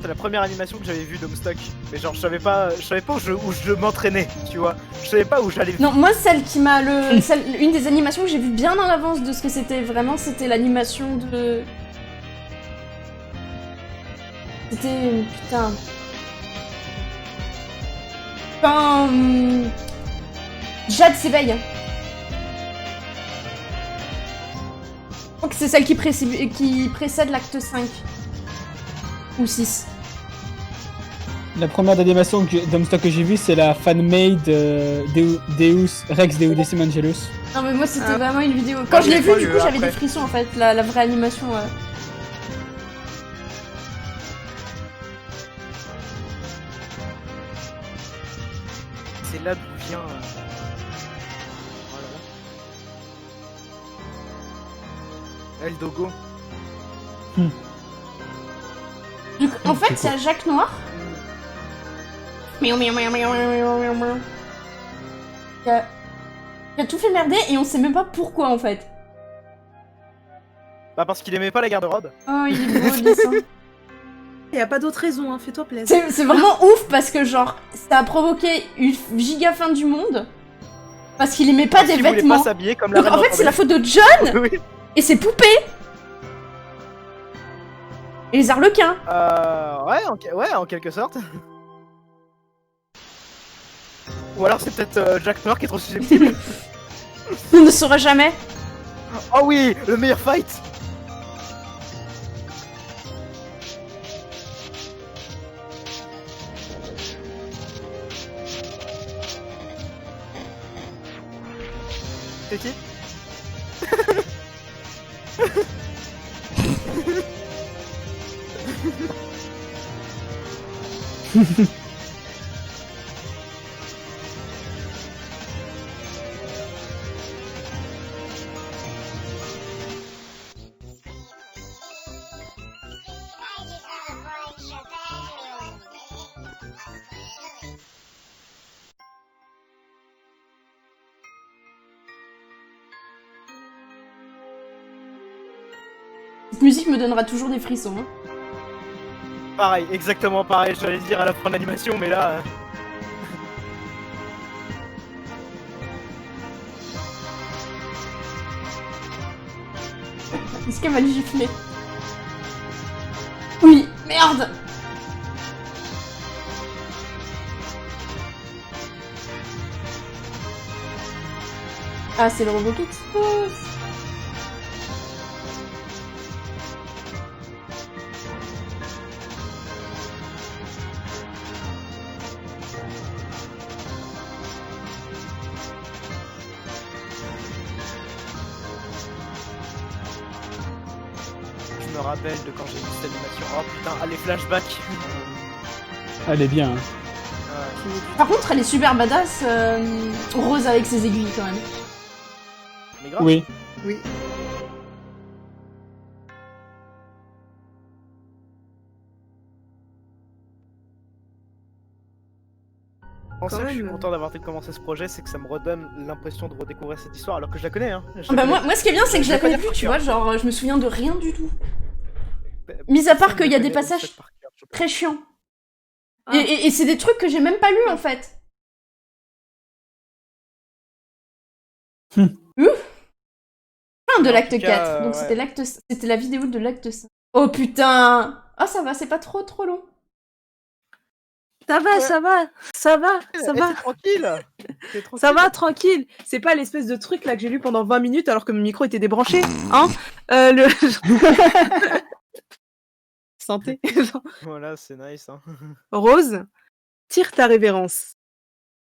S5: C'est la première animation que j'avais vue d'Homestuck. Mais genre, je savais pas où je m'entraînais, tu vois. Je savais pas où j'allais.
S1: Non, moi, celle qui m'a une des animations que j'ai vu bien en avance de ce que c'était vraiment, c'était l'animation de... C'était... Putain... Quand... Jade s'éveille. Je crois que c'est celle qui précède l'acte 5. Ou 6.
S2: La première animation d'Homestuck que j'ai vue, c'est la fanmade Rex Deus Angelus.
S1: Non mais moi c'était
S4: Ah.
S1: vraiment une vidéo. Quand je l'ai
S5: j'ai pas
S1: vue, du
S5: vu
S1: coup j'avais
S5: après.
S1: des frissons en fait, la vraie animation.
S5: C'est là d'où vient. Voilà. El Dogo.
S1: En fait, c'est Jacques Noir. Miaou, miaou, miaou, miaou, miaou, miaou, miaou. Qui a tout fait merder et on sait même pas pourquoi en fait.
S5: Bah, parce qu'il aimait pas la garde-robe.
S1: Oh, il est beau le dessin.
S4: Y a pas d'autre raison, hein, fais-toi plaisir.
S1: C'est vraiment ouf parce que genre, ça a provoqué une giga fin du monde. Parce qu'il aimait pas
S5: Parce
S1: des
S5: qu'il voulait
S1: vêtements.
S5: pas s'habiller comme la
S1: Donc
S5: reine
S1: en fait, c'est la faute de John
S5: Oui.
S1: et ses poupées. Et les arlequins.
S5: Ouais, en quelque sorte. Ou alors c'est peut-être Jack Noir qui est trop susceptible.
S1: On ne saura jamais.
S5: Oh oui, le meilleur fight. C'est qui?
S1: Cette musique me donnera toujours des frissons. Hein.
S5: Pareil, exactement pareil, j'allais dire à la fin de l'animation, mais là...
S1: Est-ce qu'elle va le gifler? Oui, merde! Ah, c'est le robot qui explose!
S5: Je me rappelle de quand j'ai vu cette animation. Oh putain, ah, les flashbacks.
S2: Elle est bien. Hein.
S1: Par contre, elle est super badass, Rose avec ses aiguilles quand même.
S5: Mais grave.
S2: Oui.
S4: Oui.
S5: En
S4: Quand
S5: ça, je suis
S4: même.
S5: content d'avoir commencé ce projet, c'est que ça me redonne l'impression de redécouvrir cette histoire alors que je la connais. Hein. Je
S1: Ah
S5: la
S1: bah
S5: connais.
S1: moi, ce qui est bien, c'est que je la
S5: vais pas
S1: connais
S5: dire
S1: plus,
S5: par
S1: tu
S5: cœur.
S1: vois, genre, je me souviens de rien du tout.
S5: Bah,
S1: Mis à part
S5: personne
S1: qu'il
S5: ne
S1: y a des
S5: connaît
S1: passages
S5: Offset par cœur, je pense.
S1: très chiants.
S4: Ah.
S1: Et c'est des trucs que j'ai même pas lus, en fait.
S2: Hmm.
S1: Ouf! Fin de
S5: Mais en
S1: l'acte
S5: tout
S1: 4,
S5: cas,
S1: donc
S5: ouais.
S1: c'était la vidéo de l'acte 5. Oh putain! Ah ça va, c'est pas trop long.
S4: Ça va,
S5: Ouais.
S4: ça va, ça va, ça
S5: Eh,
S4: va.
S5: t'es tranquille. T'es tranquille.
S4: Ça va, tranquille. C'est pas l'espèce de truc là que j'ai lu pendant 20 minutes alors que mon micro était débranché. Hein le... Santé.
S5: Voilà, c'est nice. Hein.
S4: Rose, tire ta révérence.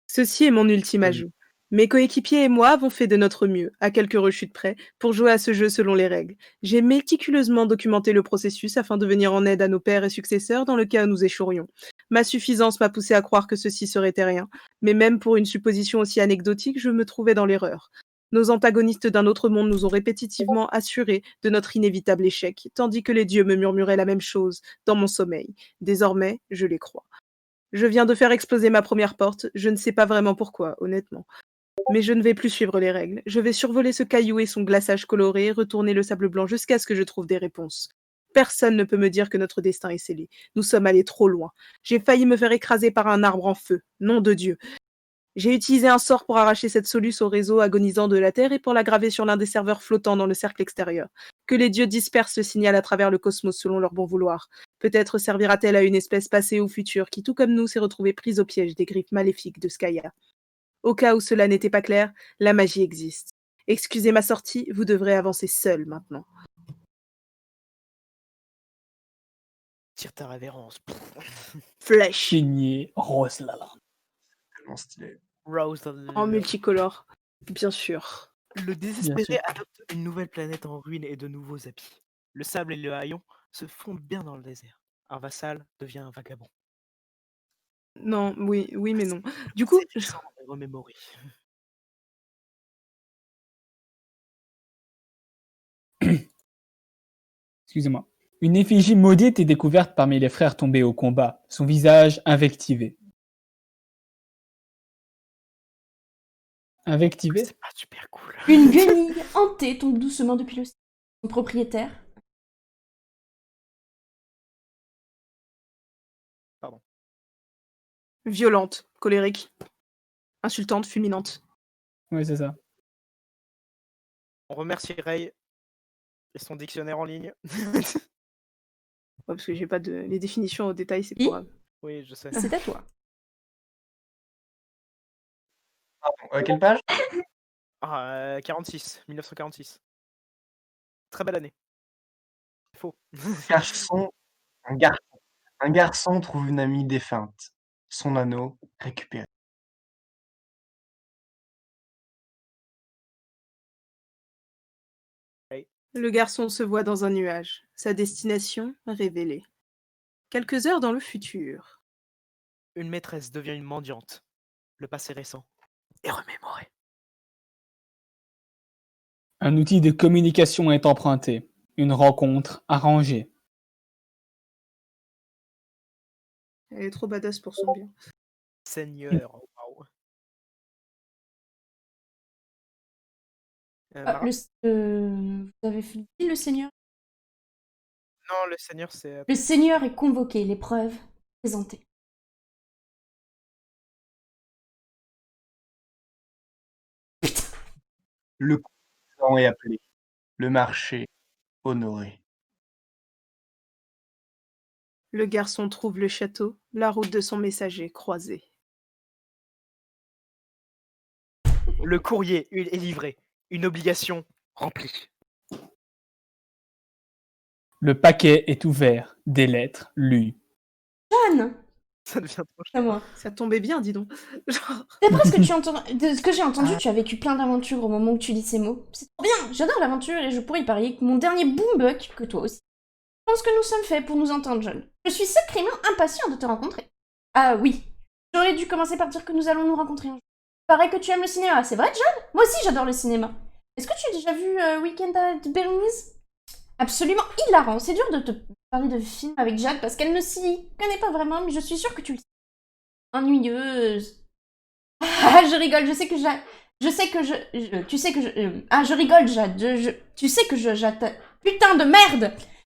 S4: Ceci est mon ultime
S3: Oui.
S4: ajout. Mes coéquipiers et moi avons fait de notre mieux, à quelques rechutes près, pour jouer à ce jeu selon les règles. J'ai méticuleusement documenté le processus afin de venir en aide à nos pères et successeurs dans le cas où nous échouerions. Ma suffisance m'a poussé à croire que ceci serait terrien, mais même pour une supposition aussi anecdotique, je me trouvais dans l'erreur. Nos antagonistes d'un autre monde nous ont répétitivement assuré de notre inévitable échec, tandis que les dieux me murmuraient la même chose dans mon sommeil. Désormais, je les crois. Je viens de faire exploser ma première porte, je ne sais pas vraiment pourquoi, honnêtement. Mais je ne vais plus suivre les règles. Je vais survoler ce caillou et son glaçage coloré, retourner le sable blanc jusqu'à ce que je trouve des réponses. Personne ne peut me dire que notre destin est scellé. Nous sommes allés trop loin. J'ai failli me faire écraser par un arbre en feu. Nom de Dieu. J'ai utilisé un sort pour arracher cette soluce au réseau agonisant de la Terre et pour la graver sur l'un des serveurs flottants dans le cercle extérieur. Que les dieux dispersent ce signal à travers le cosmos selon leur bon vouloir. Peut-être servira-t-elle à une espèce passée ou future qui, tout comme nous, s'est retrouvée prise au piège des griffes maléfiques de Skaya. Au cas où cela n'était pas clair, la magie existe. Excusez ma sortie, vous devrez avancer seul maintenant.
S5: Tire ta révérence.
S4: Flèche
S2: Signé Rose Lalande.
S3: Tellement stylé.
S5: Rose.
S4: en multicolore, bien sûr.
S5: Le désespéré
S2: sûr.
S5: adopte une nouvelle planète en ruine et de nouveaux habits. Le sable et le haillon se fondent bien dans le désert. Un vassal devient un vagabond.
S4: Non, oui, mais non. Du coup,
S5: C'est sans remémorer.
S2: Excusez-moi. Une effigie maudite est découverte parmi les frères tombés au combat, son visage invectivé. Invectivé?
S5: C'est pas super cool.
S1: Une guenille hantée tombe doucement depuis le ciel. Son propriétaire.
S4: violente, colérique, insultante, fulminante.
S2: Ouais, c'est ça.
S5: On remercie Ray et son dictionnaire en ligne.
S4: Ouais, parce que j'ai pas de... Les définitions au détail, c'est
S1: I.
S4: pour...
S5: Oui, je sais.
S1: C'est à toi.
S3: Pardon, quelle page?
S5: 46, 1946. Très belle année. Faux.
S3: Garçon, un garçon trouve une amie défunte. Son anneau récupéré.
S4: Le garçon se voit dans un nuage, sa destination révélée. Quelques heures dans le futur.
S5: Une maîtresse devient une mendiante. Le passé récent est remémoré.
S2: Un outil de communication est emprunté. Une rencontre arrangée.
S4: Elle est trop badass pour son bien.
S5: Seigneur. Waouh.
S1: Ah,
S5: Mara
S1: vous avez fait le Seigneur?
S5: Non, le seigneur, c'est...
S1: Le seigneur est convoqué, l'épreuve présentée. Putain,
S3: Le commerçant est appelé. Le marché honoré.
S4: Le garçon trouve le château, la route de son messager croisée.
S5: Le courrier est livré. Une obligation remplie.
S2: Le paquet est ouvert, des lettres lues.
S1: Jeanne,
S5: Ça devient trop
S1: c'est à moi.
S4: Ça tombait bien, dis donc. Genre,
S1: D'après ce que de ce que j'ai entendu,
S4: Ah.
S1: tu as vécu plein d'aventures au moment où tu lis ces mots. C'est trop bien, j'adore l'aventure et je pourrais y parier que mon dernier boombuck, que toi aussi. Je pense que nous sommes faits pour nous entendre, John. Je suis sacrément impatient de te rencontrer. Ah oui, j'aurais dû commencer par dire que nous allons nous rencontrer un jour. Il paraît que tu aimes le cinéma, c'est vrai, John? Moi aussi j'adore le cinéma. Est-ce que tu as déjà vu Weekend at Bernie's? Absolument hilarant, c'est dur de te parler de films avec Jade parce qu'elle ne s'y connaît pas vraiment, mais je suis sûre que tu le sais. Ennuyeuse. Ah, je rigole, je sais que je sais que tu sais que ah, je rigole, Jade. Tu sais que putain de merde.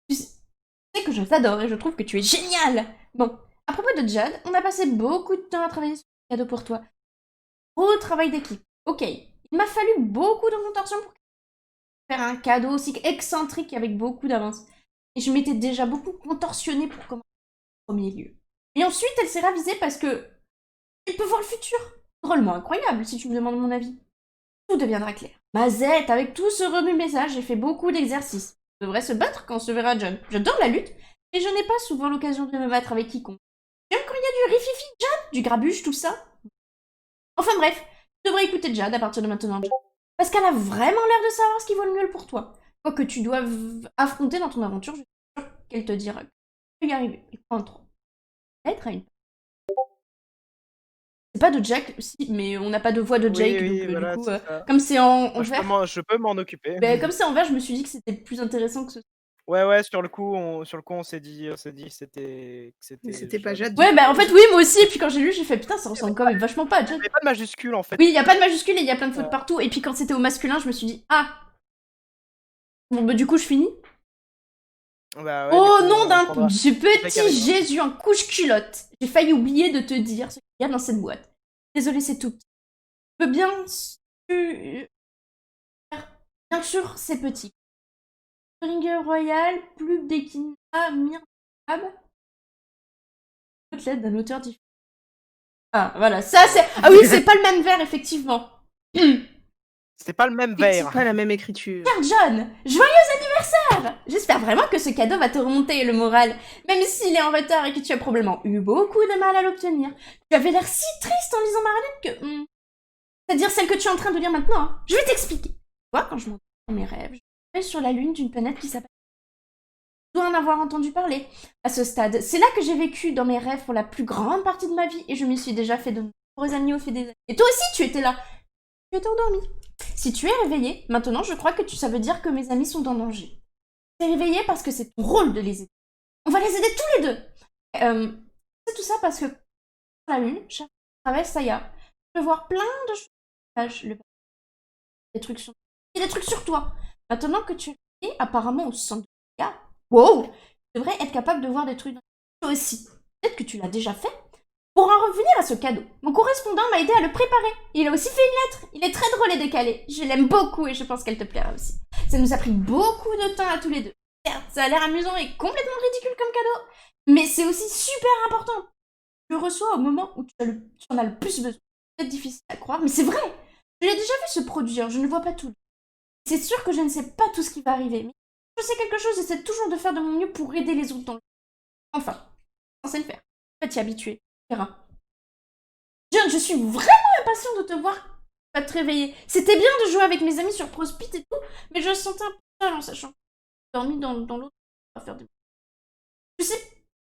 S1: Tu sais que je t'adore et je trouve que tu es génial. Bon, à propos de Jade, on a passé beaucoup de temps à travailler sur un cadeau pour toi. Gros travail d'équipe. Ok, il m'a fallu beaucoup de contorsion pour faire un cadeau aussi excentrique avec beaucoup d'avance. Et je m'étais déjà beaucoup contorsionnée pour commencer en premier lieu. Et ensuite, elle s'est ravisée parce que il peut voir le futur. Drôlement incroyable, si tu me demandes mon avis. Tout deviendra clair. Mazette, avec tout ce remue-ménage, j'ai fait beaucoup d'exercices. On devrait se battre quand on se verra John. J'adore la lutte, mais je n'ai pas souvent l'occasion de me battre avec quiconque. J'aime quand il y a du rififi, John, du grabuge, tout ça. Enfin bref, tu devrais écouter Jade à partir de maintenant, John. Parce qu'elle a vraiment l'air de savoir ce qui vaut le mieux pour toi. Quoi que tu dois affronter dans ton aventure, je suis sûre qu'elle te dira que tu peux y arriver. Et pas trop. Être à une... C'est pas de Jack, si, mais on n'a pas de voix de Jake,
S5: Oui,
S1: donc
S5: voilà,
S1: du coup,
S5: c'est ça.
S1: comme c'est en
S5: Moi,
S1: vert,
S5: je peux m'en occuper.
S1: comme c'est en vert, je me suis dit que c'était plus intéressant que ce.
S5: Ouais, sur le coup, on s'est dit, c'était
S4: c'était pas
S5: Jade.
S4: Jade.
S1: Ouais, bah en fait, oui, moi aussi, et puis quand j'ai lu, j'ai fait putain, ça ressemble quand même vachement pas à
S5: Il
S1: Jade.
S5: n'y avait pas de majuscule en fait.
S1: Oui, il y a pas de majuscule et il y a plein de fautes partout, et puis quand c'était au masculin, je me suis dit, ah. Bon, bah du coup, je finis.
S5: Bah ouais,
S1: Oh
S5: du coup,
S1: non
S5: on
S1: d'un
S5: prendra-
S1: du
S5: avec
S1: petit Jésus en couche-culotte. J'ai failli oublier de te dire ce qu'il y a dans cette boîte. Désolée, c'est tout petit. Je peux bien sûr... Bien sûr, c'est petit. Ringer Royal, plus d'Equina, Myrdab. Côtelette d'un auteur différent. Ah, voilà, ça c'est... Ah oui, c'est pas le même verre, effectivement.
S5: C'était pas le même
S4: C'est
S5: verre.
S4: pas la même écriture.
S1: Cher John, joyeux anniversaire! J'espère vraiment que ce cadeau va te remonter le moral, même s'il est en retard et que tu as probablement eu beaucoup de mal à l'obtenir. Tu avais l'air si triste en lisant Marlène que... C'est-à-dire celle que tu es en train de lire maintenant. Hein. Je vais t'expliquer. Moi, quand je m'endors dans mes rêves, je vais sur la lune d'une planète qui s'appelle... Je dois en avoir entendu parler à ce stade. C'est là que j'ai vécu dans mes rêves pour la plus grande partie de ma vie et je m'y suis déjà fait de nombreux amis au fil des années. Et toi aussi, tu étais là. Tu étais endormi. Si tu es réveillé, maintenant je crois que ça veut dire que mes amis sont en danger. Tu es réveillé parce que c'est ton rôle de les aider. On va les aider tous les deux. C'est tout ça parce que sur la lune, chaque fois que je traverse Saya, je peux voir plein de choses. Des trucs sur... Il y a des trucs sur toi. Maintenant que tu es réveillé, apparemment au centre de Saya, wow, tu devrais être capable de voir des trucs dans toi aussi. Peut-être que tu l'as déjà fait. Pour en revenir à ce cadeau, mon correspondant m'a aidé à le préparer. Il a aussi fait une lettre. Il est très drôle et décalé. Je l'aime beaucoup et je pense qu'elle te plaira aussi. Ça nous a pris beaucoup de temps à tous les deux. Certes, ça a l'air amusant et complètement ridicule comme cadeau, mais c'est aussi super important. Je le reçois au moment où tu en as le plus besoin. C'est peut-être difficile à croire, mais c'est vrai. Je l'ai déjà vu se produire, je ne vois pas tout. C'est sûr que je ne sais pas tout ce qui va arriver, mais je sais quelque chose, j'essaie toujours de faire de mon mieux pour aider les autres dans le... Enfin, censé le faire. Tu vas t'y habituer. John, je suis vraiment impatiente de te voir pas te réveiller. C'était bien de jouer avec mes amis sur Prospit et tout, mais je me sentais un peu seule en sachant que j'ai dormi dans l'autre. Je sais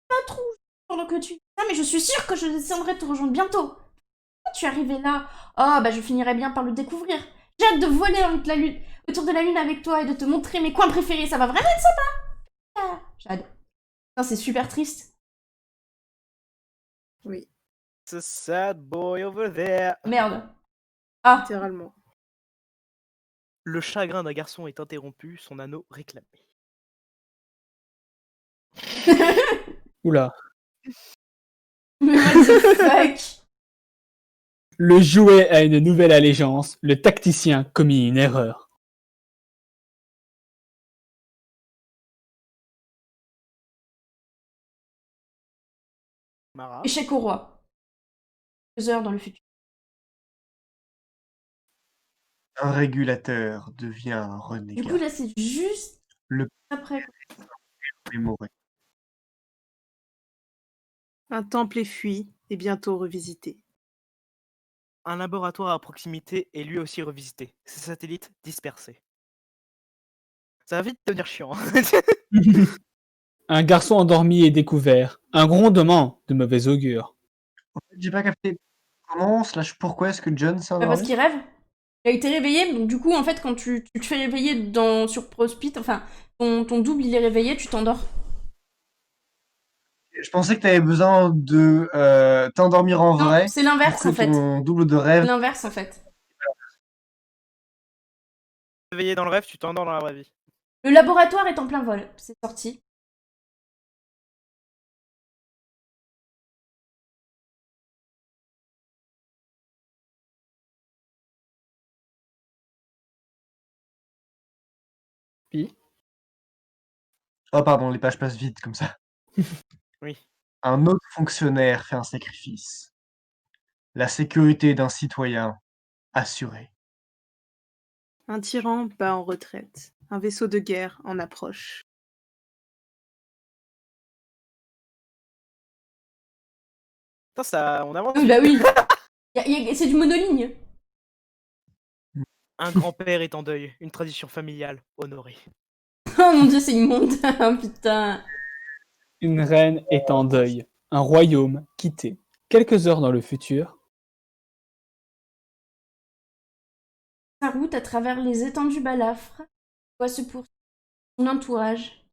S1: pas trop pendant que tu... Ah, mais je suis sûre que je descendrai te rejoindre bientôt. Quand tu es arrivé là, oh bah je finirai bien par le découvrir. J'ai hâte de voler autour de la lune avec toi et de te montrer mes coins préférés. Ça va vraiment être sympa. Ah, j'adore. C'est super triste.
S4: Oui,
S5: It's a sad boy over there.
S1: Merde. Ah.
S4: littéralement.
S5: Le chagrin d'un garçon est interrompu, son anneau réclamé.
S2: Oula.
S1: Mais what the fuck?
S2: Le jouet a une nouvelle allégeance. Le tacticien commis une erreur.
S5: Mara.
S1: Échec au roi. 2 heures dans le futur.
S3: Un régulateur devient un
S1: Du coup,
S3: renégat.
S1: là, c'est juste
S3: Le
S1: après.
S3: mémoré.
S4: Un temple est fui et bientôt revisité.
S5: Un laboratoire à proximité est lui aussi revisité. Ses satellites dispersés. Ça va vite devenir chiant.
S2: Un garçon endormi est découvert. Un grondement de mauvais augure.
S3: En fait, j'ai pas capté comment slash pourquoi est-ce que John s'est
S1: Bah, parce
S3: endormi?
S1: qu'il rêve. Il a été réveillé, donc du coup, en fait, quand tu te fais réveiller sur Prospit, enfin, ton double, il est réveillé, tu t'endors.
S3: Je pensais que tu avais besoin de t'endormir en
S1: Non,
S3: vrai
S1: c'est
S3: pour
S1: l'inverse,
S3: que
S1: en fait.
S3: ton double de
S1: C'est
S3: rêve.
S1: l'inverse, en fait.
S5: Réveillé dans le rêve, tu t'endors dans la vraie vie.
S1: Le laboratoire est en plein vol. C'est sorti.
S3: Oh pardon, les pages passent vite comme ça.
S5: Oui.
S3: Un autre fonctionnaire fait un sacrifice. La sécurité d'un citoyen assurée.
S4: Un tyran bat en retraite. Un vaisseau de guerre en approche.
S5: Putain, ça, on avance.
S1: Oui, bah oui. C'est du monoligne.
S5: Un grand-père est en deuil. Une tradition familiale honorée.
S1: Oh mon dieu, c'est immonde. Oh, putain.
S2: Une reine est en deuil. Un royaume quitté. Quelques heures dans le futur.
S1: Sa route à travers les étendues balafres voit se poursuivre son entourage.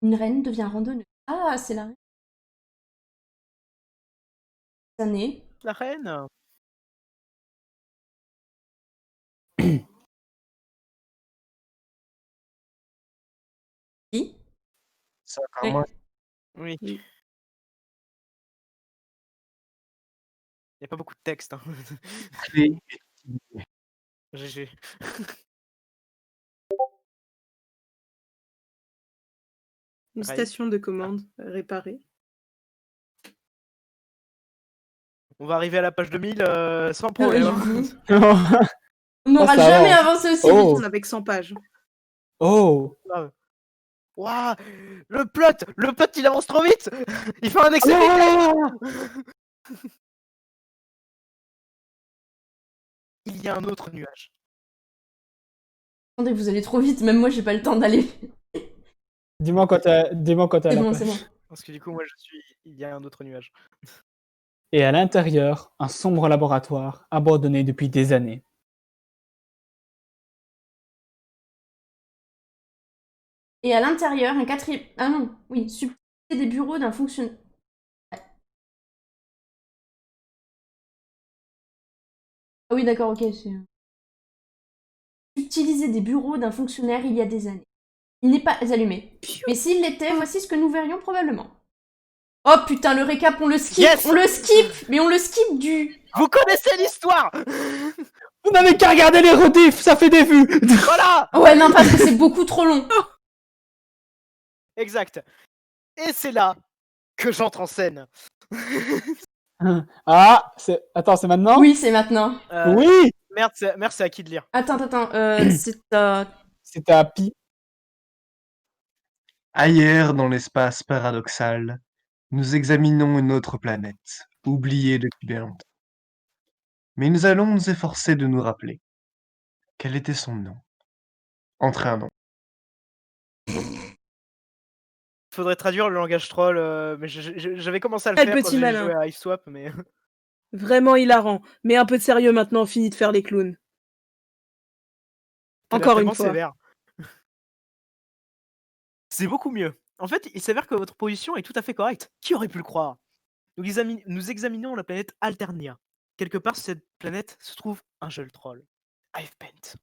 S1: Une reine devient randonneuse. Ah, c'est la reine. Année.
S5: La reine.
S1: Qui?
S3: C'est encore
S1: Ouais.
S3: moins
S5: Oui.
S4: Oui.
S5: Il n'y a pas beaucoup de texte. Hein.
S3: clé.
S5: GG.
S4: Une
S5: Raïs.
S4: station de commande réparée.
S5: On va arriver à la page 2000 sans
S1: Ouais,
S5: problème.
S1: j'avoue.
S2: Oh,
S1: On n'aura
S2: ça
S1: jamais
S2: avance.
S1: avancé aussi
S2: Oh.
S1: vite.
S4: On avec 100 pages.
S5: Waouh, le plot, il avance trop vite. Il fait un excès. Il y a un autre nuage.
S1: Attendez, vous allez trop vite. Même moi, j'ai pas le temps d'aller.
S2: Dis-moi quand t'as
S1: C'est
S2: la
S1: bon,
S2: page.
S1: c'est bon.
S5: Parce que du coup, moi, il y a un autre nuage.
S2: Et à l'intérieur, un sombre laboratoire abandonné depuis des années.
S1: Et à l'intérieur, un quatrième. Ah non, oui, subtiliser des bureaux d'un fonctionnaire. Ah oui, d'accord, ok. Subtiliser des bureaux d'un fonctionnaire il y a des années. Il n'est pas allumé. Mais s'il l'était, voici ce que nous verrions probablement. Oh putain, le récap, on le skip.
S5: Yes.
S1: On le skip. Mais on le skip du.
S5: Vous connaissez l'histoire.
S2: Vous n'avez qu'à regarder les rediffs, ça fait des vues.
S5: Voilà.
S1: Ouais, non, parce que c'est beaucoup trop long.
S5: Exact. Et c'est là que j'entre en scène.
S2: Ah, attends, c'est maintenant?
S1: Oui, c'est maintenant.
S2: Oui.
S5: Merde, c'est à qui de lire?
S1: Attends. C'est
S2: C'était à Pi.
S3: Ailleurs dans l'espace paradoxal, nous examinons une autre planète, oubliée depuis bien longtemps. Mais nous allons nous efforcer de nous rappeler. Quel était son nom? Entrez un nom.
S5: Faudrait traduire le langage troll, mais j'avais commencé à le
S4: Ah, le
S5: faire quand
S4: petit
S5: j'ai
S4: malin.
S5: joué à Hive Swap, mais
S4: Vraiment hilarant. Mais un peu de sérieux maintenant, fini de faire les clowns.
S5: t'as l'air
S4: Encore une
S5: tellement
S4: fois.
S5: sévère. C'est beaucoup mieux. En fait, il s'avère que votre position est tout à fait correcte. Qui aurait pu le croire? Nous examinons la planète Alternia. Quelque part sur cette planète se trouve un jeu troll. Hivepent.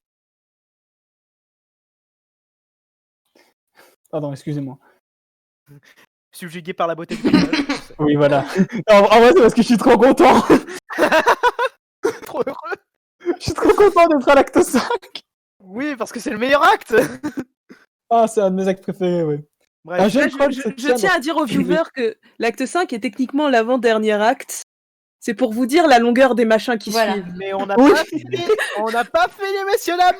S2: Pardon, excusez-moi.
S5: subjugué par la beauté du personnage. Je sais.
S2: Oui, voilà. En vrai, c'est parce que je suis trop content.
S5: Trop heureux.
S2: Je suis trop content d'être à l'acte 5.
S5: Oui, parce que c'est le meilleur acte.
S2: Ah, c'est un de mes actes préférés, oui. Un
S5: Bref,
S2: jeune
S4: Là,
S2: troll
S4: je
S2: se tient
S4: tiens à dire aux viewers que l'acte 5 est techniquement l'avant-dernier acte. C'est pour vous dire la longueur des machins qui
S1: Voilà.
S4: suivent.
S5: mais on n'a
S2: Oui.
S5: pas fini. On n'a pas fini, messieurs dames.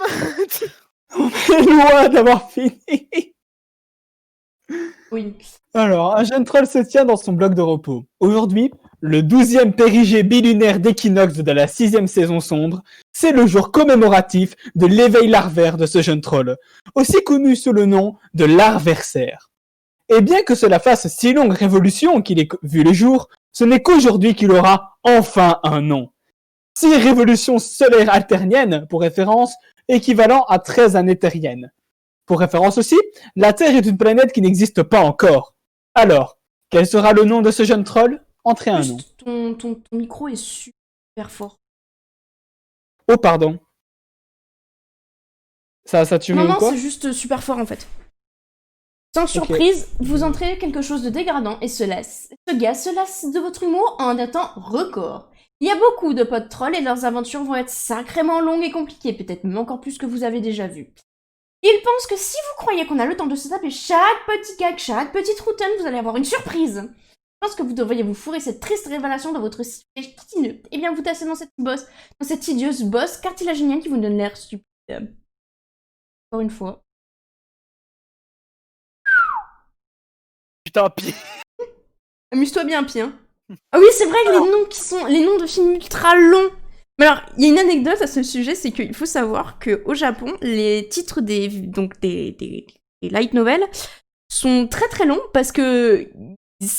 S2: On est loin d'avoir fini.
S1: Oui.
S2: Alors, un jeune troll se tient dans son bloc de repos. Aujourd'hui, le 12e périgée bilunaire d'équinoxe de la 6e saison sombre, c'est le jour commémoratif de l'éveil larvaire de ce jeune troll, aussi connu sous le nom de larversaire. Et bien que cela fasse si longue révolution qu'il ait vu le jour, ce n'est qu'aujourd'hui qu'il aura enfin un nom. 6 révolutions solaires alterniennes, pour référence, équivalent à 13 années terriennes. Pour référence aussi, la Terre est une planète qui n'existe pas encore. Alors, quel sera le nom de ce jeune troll? Entrez un nom.
S1: Juste, ton micro est super fort.
S2: Oh, pardon. Ça saturé
S1: Non,
S2: ou
S1: non,
S2: quoi?
S1: c'est juste super fort en fait. Sans surprise, vous entrez quelque chose de dégradant et ce gars se lasse de votre humour en un temps record. Il y a beaucoup de potes trolls et leurs aventures vont être sacrément longues et compliquées, peut-être même encore plus que vous avez déjà vu. Il pense que si vous croyez qu'on a le temps de se taper chaque petit gag, chaque petite routine, vous allez avoir une surprise. Je pense que vous devriez vous fourrer cette triste révélation dans votre siège kitineux. Et bien vous tassez dans cette idieuse bosse cartilagienne qui vous donne l'air stupide. Encore une fois.
S5: Putain, pire.
S1: Amuse-toi bien, Pi. Hein. Ah oui, c'est vrai que les noms de films ultra longs. Mais alors, il y a une anecdote à ce sujet, c'est qu'il faut savoir qu'au Japon, les titres des light novels sont très très longs parce que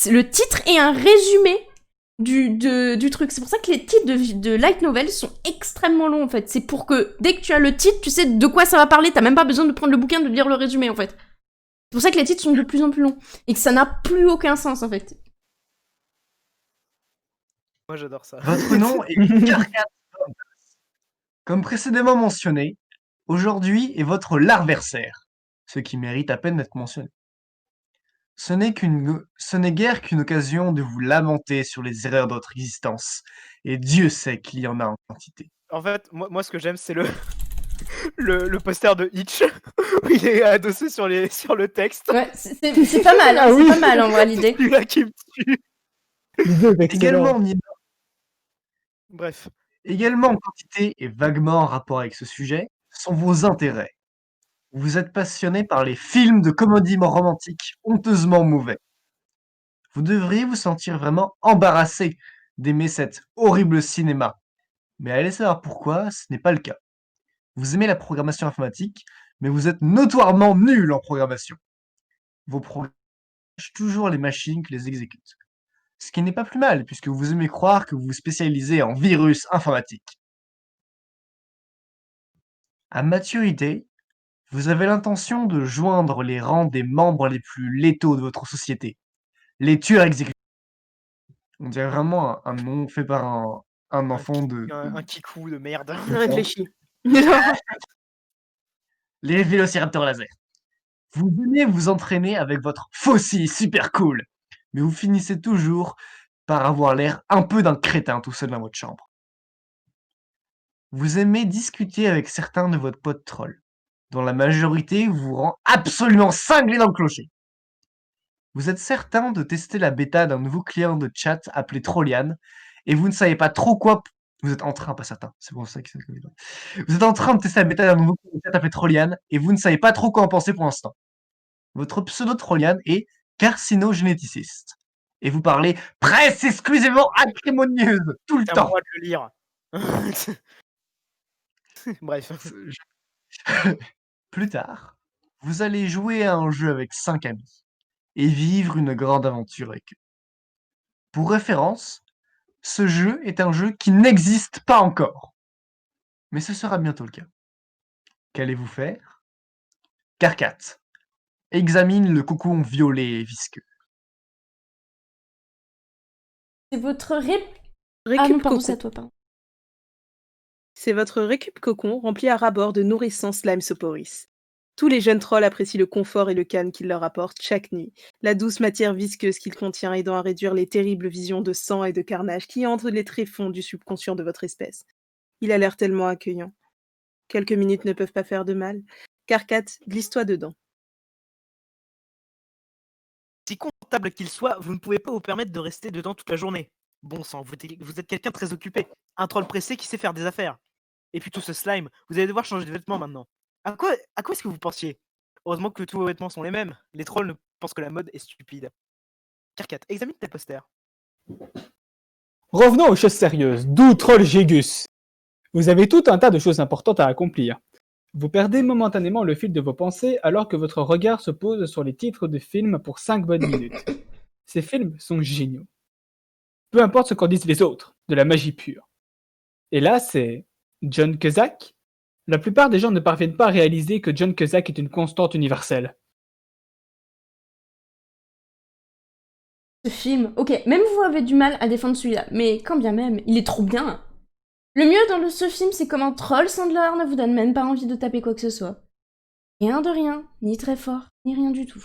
S1: le titre est un résumé du truc. C'est pour ça que les titres de light novels sont extrêmement longs en fait. C'est pour que dès que tu as le titre, tu sais de quoi ça va parler. T'as même pas besoin de prendre le bouquin, de lire le résumé en fait. C'est pour ça que les titres sont de plus en plus longs et que ça n'a plus aucun sens en fait.
S5: Moi, j'adore ça.
S3: Votre nom est Carcat. Comme précédemment mentionné, aujourd'hui est votre larversaire, ce qui mérite à peine d'être mentionné. Ce n'est guère qu'une occasion de vous lamenter sur les erreurs de votre existence, et Dieu sait qu'il y en a en quantité.
S5: En fait, moi ce que j'aime, c'est le poster de Hitch, où il est adossé sur le texte.
S1: Ouais, c'est pas mal, hein, c'est pas mal en vrai l'idée.
S5: Celui-là qui me tue.
S2: L'idée est excellente.
S5: Bref.
S3: Également en quantité et vaguement en rapport avec ce sujet, sont vos intérêts. Vous êtes passionné par les films de comédie romantique honteusement mauvais. Vous devriez vous sentir vraiment embarrassé d'aimer cet horrible cinéma. Mais allez savoir pourquoi, ce n'est pas le cas. Vous aimez la programmation informatique, mais vous êtes notoirement nul en programmation. Vos programmes changent toujours les machines qui les exécutent. Ce qui n'est pas plus mal, puisque vous aimez croire que vous vous spécialisez en virus informatique. À maturité, vous avez l'intention de joindre les rangs des membres les plus létaux de votre société, les tueurs exécutifs. On dirait vraiment un nom fait par un enfant de...
S5: Un kikou de merde.
S4: Réfléchis.
S3: Les vélociraptors laser. Vous venez vous entraîner avec votre faucille super cool, mais vous finissez toujours par avoir l'air un peu d'un crétin tout seul dans votre chambre. Vous aimez discuter avec certains de votre potes trolls, dont la majorité vous rend absolument cinglé dans le clocher. Vous êtes certain de tester la bêta d'un nouveau client de chat appelé Trollian, et vous ne savez pas trop quoi... Vous êtes en train, pas certain, c'est pour ça que c'est... Vous êtes en train de tester la bêta d'un nouveau client de chat appelé Trollian, et vous ne savez pas trop quoi en penser pour l'instant. Votre pseudo Trollian est carcinogénéticiste. Et vous parlez presse exclusivement acrimonieuse tout le
S5: C'est à
S3: temps.
S5: moi de le lire. Bref.
S3: Plus tard, vous allez jouer à un jeu avec 5 amis et vivre une grande aventure avec eux. Pour référence, ce jeu est un jeu qui n'existe pas encore. Mais ce sera bientôt le cas. Qu'allez-vous faire? Carcat. Examine le cocon violet et visqueux.
S1: C'est votre Ah
S4: Récup
S1: non, pardon,
S4: cocon.
S1: c'est à toi, pardon.
S4: C'est votre récup cocon rempli à ras-bord de nourrissants slime soporis. Tous les jeunes trolls apprécient le confort et le calme qu'il leur apporte chaque nuit, la douce matière visqueuse qu'il contient aidant à réduire les terribles visions de sang et de carnage qui entrent les tréfonds du subconscient de votre espèce. Il a l'air tellement accueillant. Quelques minutes ne peuvent pas faire de mal. Carcat, glisse-toi dedans.
S5: Si comptable qu'il soit, vous ne pouvez pas vous permettre de rester dedans toute la journée. Bon sang, vous êtes quelqu'un de très occupé. Un troll pressé qui sait faire des affaires. Et puis tout ce slime, vous allez devoir changer de vêtements maintenant. À quoi est-ce que vous pensiez? Heureusement que tous vos vêtements sont les mêmes. Les trolls ne pensent que la mode est stupide. Carcat, examine tes posters.
S2: Revenons aux choses sérieuses. D'où Troll Gégus? Vous avez tout un tas de choses importantes à accomplir. Vous perdez momentanément le fil de vos pensées alors que votre regard se pose sur les titres de films pour 5 bonnes minutes. Ces films sont géniaux. Peu importe ce qu'en disent les autres, de la magie pure. Et là, c'est John Cusack. La plupart des gens ne parviennent pas à réaliser que John Cusack est une constante universelle.
S1: Ce film, ok, même vous avez du mal à défendre celui-là, mais quand bien même, il est trop bien. Le mieux dans ce film, c'est comment Troll Sandler ne vous donne même pas envie de taper quoi que ce soit. Rien de rien, ni très fort, ni rien du tout.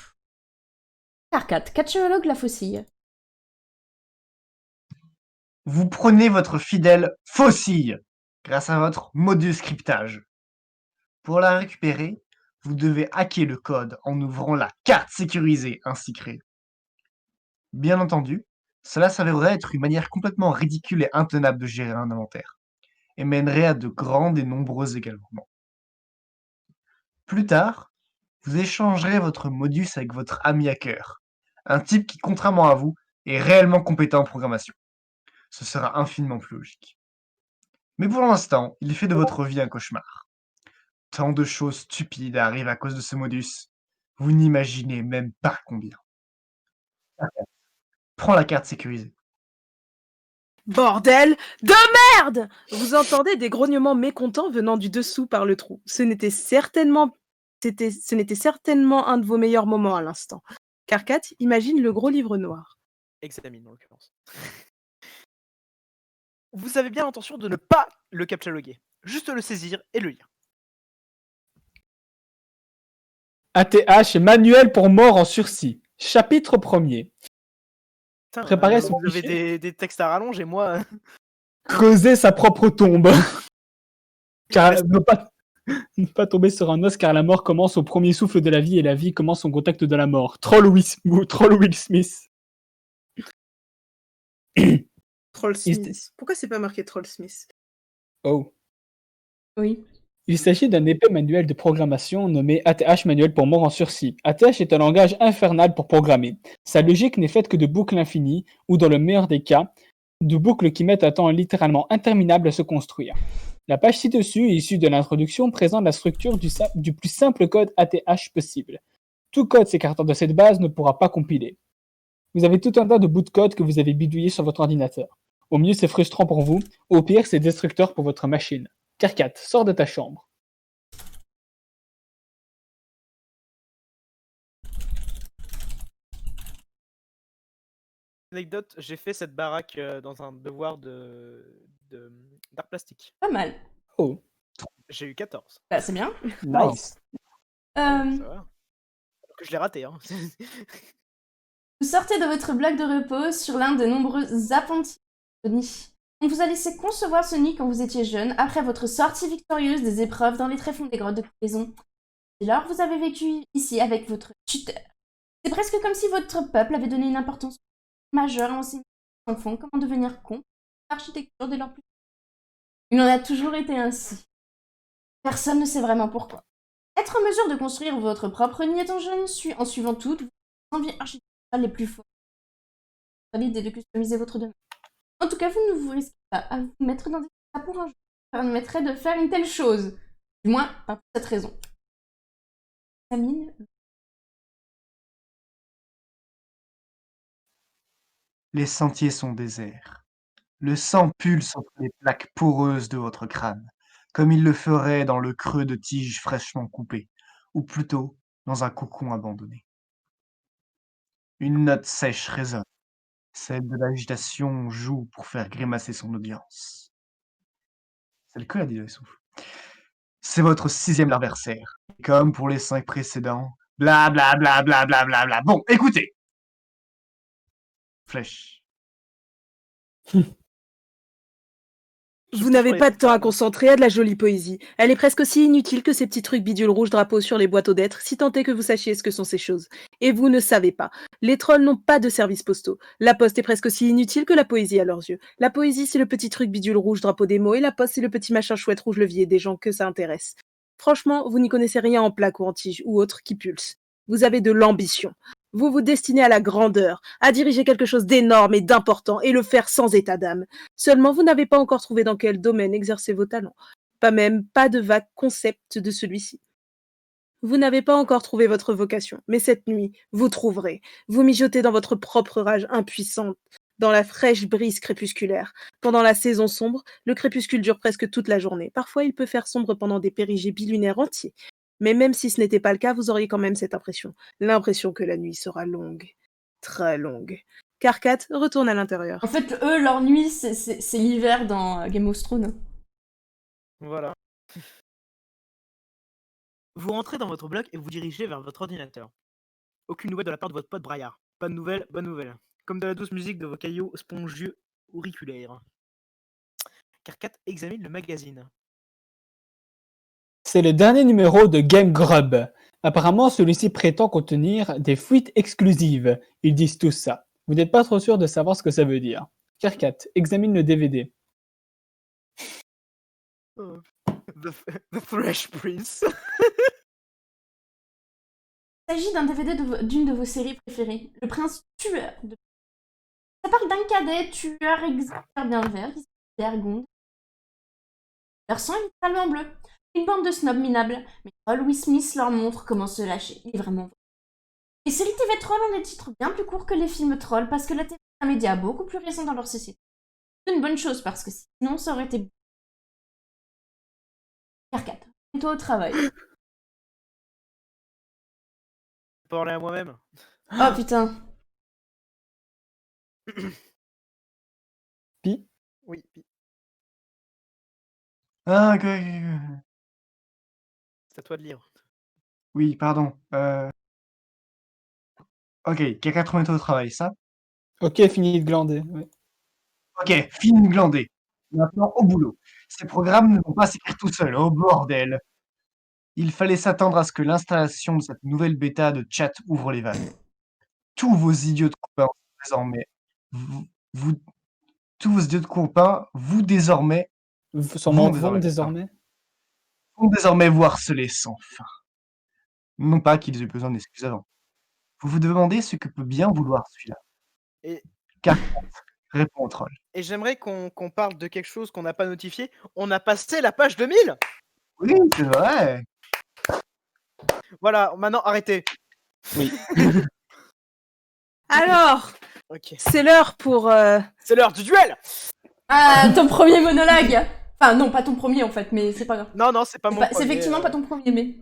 S1: Carcat, catchéologue la faucille.
S3: Vous prenez votre fidèle faucille grâce à votre modus cryptage. Pour la récupérer, vous devez hacker le code en ouvrant la carte sécurisée ainsi créée. Bien entendu, cela s'avérerait être une manière complètement ridicule et intenable de gérer un inventaire, et mènerait à de grandes et nombreux égarements. Plus tard, vous échangerez votre modus avec votre ami hacker, un type qui, contrairement à vous, est réellement compétent en programmation. Ce sera infiniment plus logique. Mais pour l'instant, il fait de votre vie un cauchemar. Tant de choses stupides arrivent à cause de ce modus. Vous n'imaginez même pas combien. Prends la carte sécurisée.
S4: Bordel de merde! Vous entendez des grognements mécontents venant du dessous par le trou. Ce n'était certainement un de vos meilleurs moments à l'instant. Carcat, imagine le gros livre noir.
S5: Examine en l'occurrence. Vous avez bien l'intention de ne pas le captchaloguer. Juste le saisir et le lire.
S2: ATH et manuel pour mort en sursis. Chapitre 1er.
S5: Putain,
S2: Préparez son
S5: vous avez
S2: fichier.
S5: des textes à rallonge et moi...
S2: Creuser sa propre tombe. Car
S5: Reste-
S2: ne pas tomber sur un os car la mort commence au premier souffle de la vie et la vie commence au contact de la mort. Troll Will Smith.
S4: Trollsmith. Pourquoi c'est pas marqué Trollsmith?
S2: Oh.
S1: Oui.
S2: Il s'agit d'un épais manuel de programmation nommé ATH manuel pour mort en sursis. ATH est un langage infernal pour programmer. Sa logique n'est faite que de boucles infinies, ou dans le meilleur des cas, de boucles qui mettent un temps littéralement interminable à se construire. La page ci-dessus, issue de l'introduction, présente la structure du plus simple code ATH possible. Tout code s'écartant de cette base ne pourra pas compiler. Vous avez tout un tas de bouts de code que vous avez bidouillés sur votre ordinateur. Au mieux, c'est frustrant pour vous, au pire, c'est destructeur pour votre machine. Carcat, sors de ta chambre.
S5: Anecdote, j'ai fait cette baraque dans un devoir d'art plastique.
S1: Pas mal.
S2: Oh,
S5: J'ai eu 14.
S1: Bah, c'est bien.
S2: nice.
S1: Euh,
S5: Ça va. Alors que je l'ai raté, hein.
S1: Vous sortez de votre bloc de repos sur l'un de nombreux apprentis de nid. On vous a laissé concevoir ce nid quand vous étiez jeune, après votre sortie victorieuse des épreuves dans les tréfonds des grottes de Cloison. Dès lors, vous avez vécu ici avec votre tuteur. C'est presque comme si votre peuple avait donné une importance majeure à enseigner aux enfants comment devenir con, l'architecture dès leur plus. Il en a toujours été ainsi. Personne ne sait vraiment pourquoi. Être en mesure de construire votre propre nid étant jeune, en suivant toutes vos envies architecturales les plus fortes. L'idée de customiser votre demeure. En tout cas, vous ne vous risquez pas à vous mettre dans des états pour un jeu qui permettrait de faire une telle chose. Du moins, pas pour cette raison. Examine.
S3: Les sentiers sont déserts. Le sang pulse entre les plaques poreuses de votre crâne, comme il le ferait dans le creux de tiges fraîchement coupées, ou plutôt dans un cocon abandonné. Une note sèche résonne. Celle de l'agitation joue pour faire grimacer son audience. C'est le cas, dit le souffle. C'est votre 6e adversaire. Comme pour les 5 précédents. Bla bla bla bla bla bla bla. Bon, écoutez. Flèche.
S4: Vous n'avez pas de temps à concentrer à de la jolie poésie. Elle est presque aussi inutile que ces petits trucs bidules rouges drapeaux sur les boîtes aux lettres, si tant est que vous sachiez ce que sont ces choses. Et vous ne savez pas. Les trolls n'ont pas de services postaux. La poste est presque aussi inutile que la poésie à leurs yeux. La poésie, c'est le petit truc bidule rouge drapeau des mots, et la poste, c'est le petit machin chouette rouge levier des gens que ça intéresse. Franchement, vous n'y connaissez rien en plaque ou en tige ou autre qui pulse. Vous avez de l'ambition. Vous vous destinez à la grandeur, à diriger quelque chose d'énorme et d'important, et le faire sans état d'âme. Seulement, vous n'avez pas encore trouvé dans quel domaine exercer vos talents. Pas de vague concept de celui-ci. Vous n'avez pas encore trouvé votre vocation, mais cette nuit, vous trouverez. Vous mijotez dans votre propre rage impuissante, dans la fraîche brise crépusculaire. Pendant la saison sombre, le crépuscule dure presque toute la journée. Parfois, il peut faire sombre pendant des périgées bilunaires entiers. Mais même si ce n'était pas le cas, vous auriez quand même cette impression. L'impression que la nuit sera longue. Très longue. Carcat retourne à l'intérieur.
S1: En fait, eux, leur nuit, c'est l'hiver dans Game of Thrones.
S5: Voilà. Vous rentrez dans votre bloc et vous dirigez vers votre ordinateur. Aucune nouvelle de la part de votre pote Braillard. Pas de nouvelles, bonne nouvelle. Comme de la douce musique de vos caillots spongieux auriculaires. Carcat examine le magazine.
S2: C'est le dernier numéro de Game Grub. Apparemment, celui-ci prétend contenir des fuites exclusives. Ils disent tous ça. Vous n'êtes pas trop sûr de savoir ce que ça veut dire. Carcat, examine le DVD.
S5: The Fresh Prince.
S1: Il s'agit d'un DVD d'une de vos séries préférées, Le Prince Tueur. Ça parle d'un cadet tueur exemplaire bien vert, qui s'appelle Ergonde. Leur sang est littéralement bleu. Une bande de snobs minables, mais Troll Will Smith leur montre comment se lâcher. Il est vraiment vrai. Les séries TV Troll ont des titres bien plus courts que les films Troll parce que la TV est un média beaucoup plus récent dans leur société. C'est une bonne chose parce que sinon ça aurait été... Carcat, mets-toi au travail.
S5: Parler à moi-même.
S1: Oh putain.
S2: Pi.
S5: Oui, Pi.
S3: Ah,
S5: C'est à toi de lire.
S3: oui, pardon. Ok, quelqu'un te remet au travail, ça?
S2: Ok, fini de glander. Ouais.
S3: Ok, fini de glander. Maintenant, au boulot. Ces programmes ne vont pas s'écrire tout seuls, oh bordel! Il fallait s'attendre à ce que l'installation de cette nouvelle bêta de chat ouvre les vannes. Tous vos idiots de copains, désormais, vous tous vos idiots de copains, vous désormais,
S2: Sûrement
S3: vont
S2: désormais.
S3: vont désormais vous harceler sans fin. Non pas qu'ils aient besoin d'excuses avant. Vous vous demandez ce que peut bien vouloir celui-là.
S5: Et,
S3: Carcat répond au troll.
S5: et j'aimerais qu'on parle de quelque chose qu'on n'a pas notifié. On a passé la page 2000.
S3: Oui, c'est vrai.
S5: Voilà, maintenant arrêtez.
S2: Oui.
S4: Alors,
S5: Ok.
S4: c'est l'heure pour...
S5: C'est l'heure du duel.
S1: Ah, ton premier monologue. Enfin, non, pas ton premier en fait, mais c'est pas grave.
S5: Non, c'est pas mon
S1: C'est
S5: premier,
S1: effectivement pas ton premier, mais...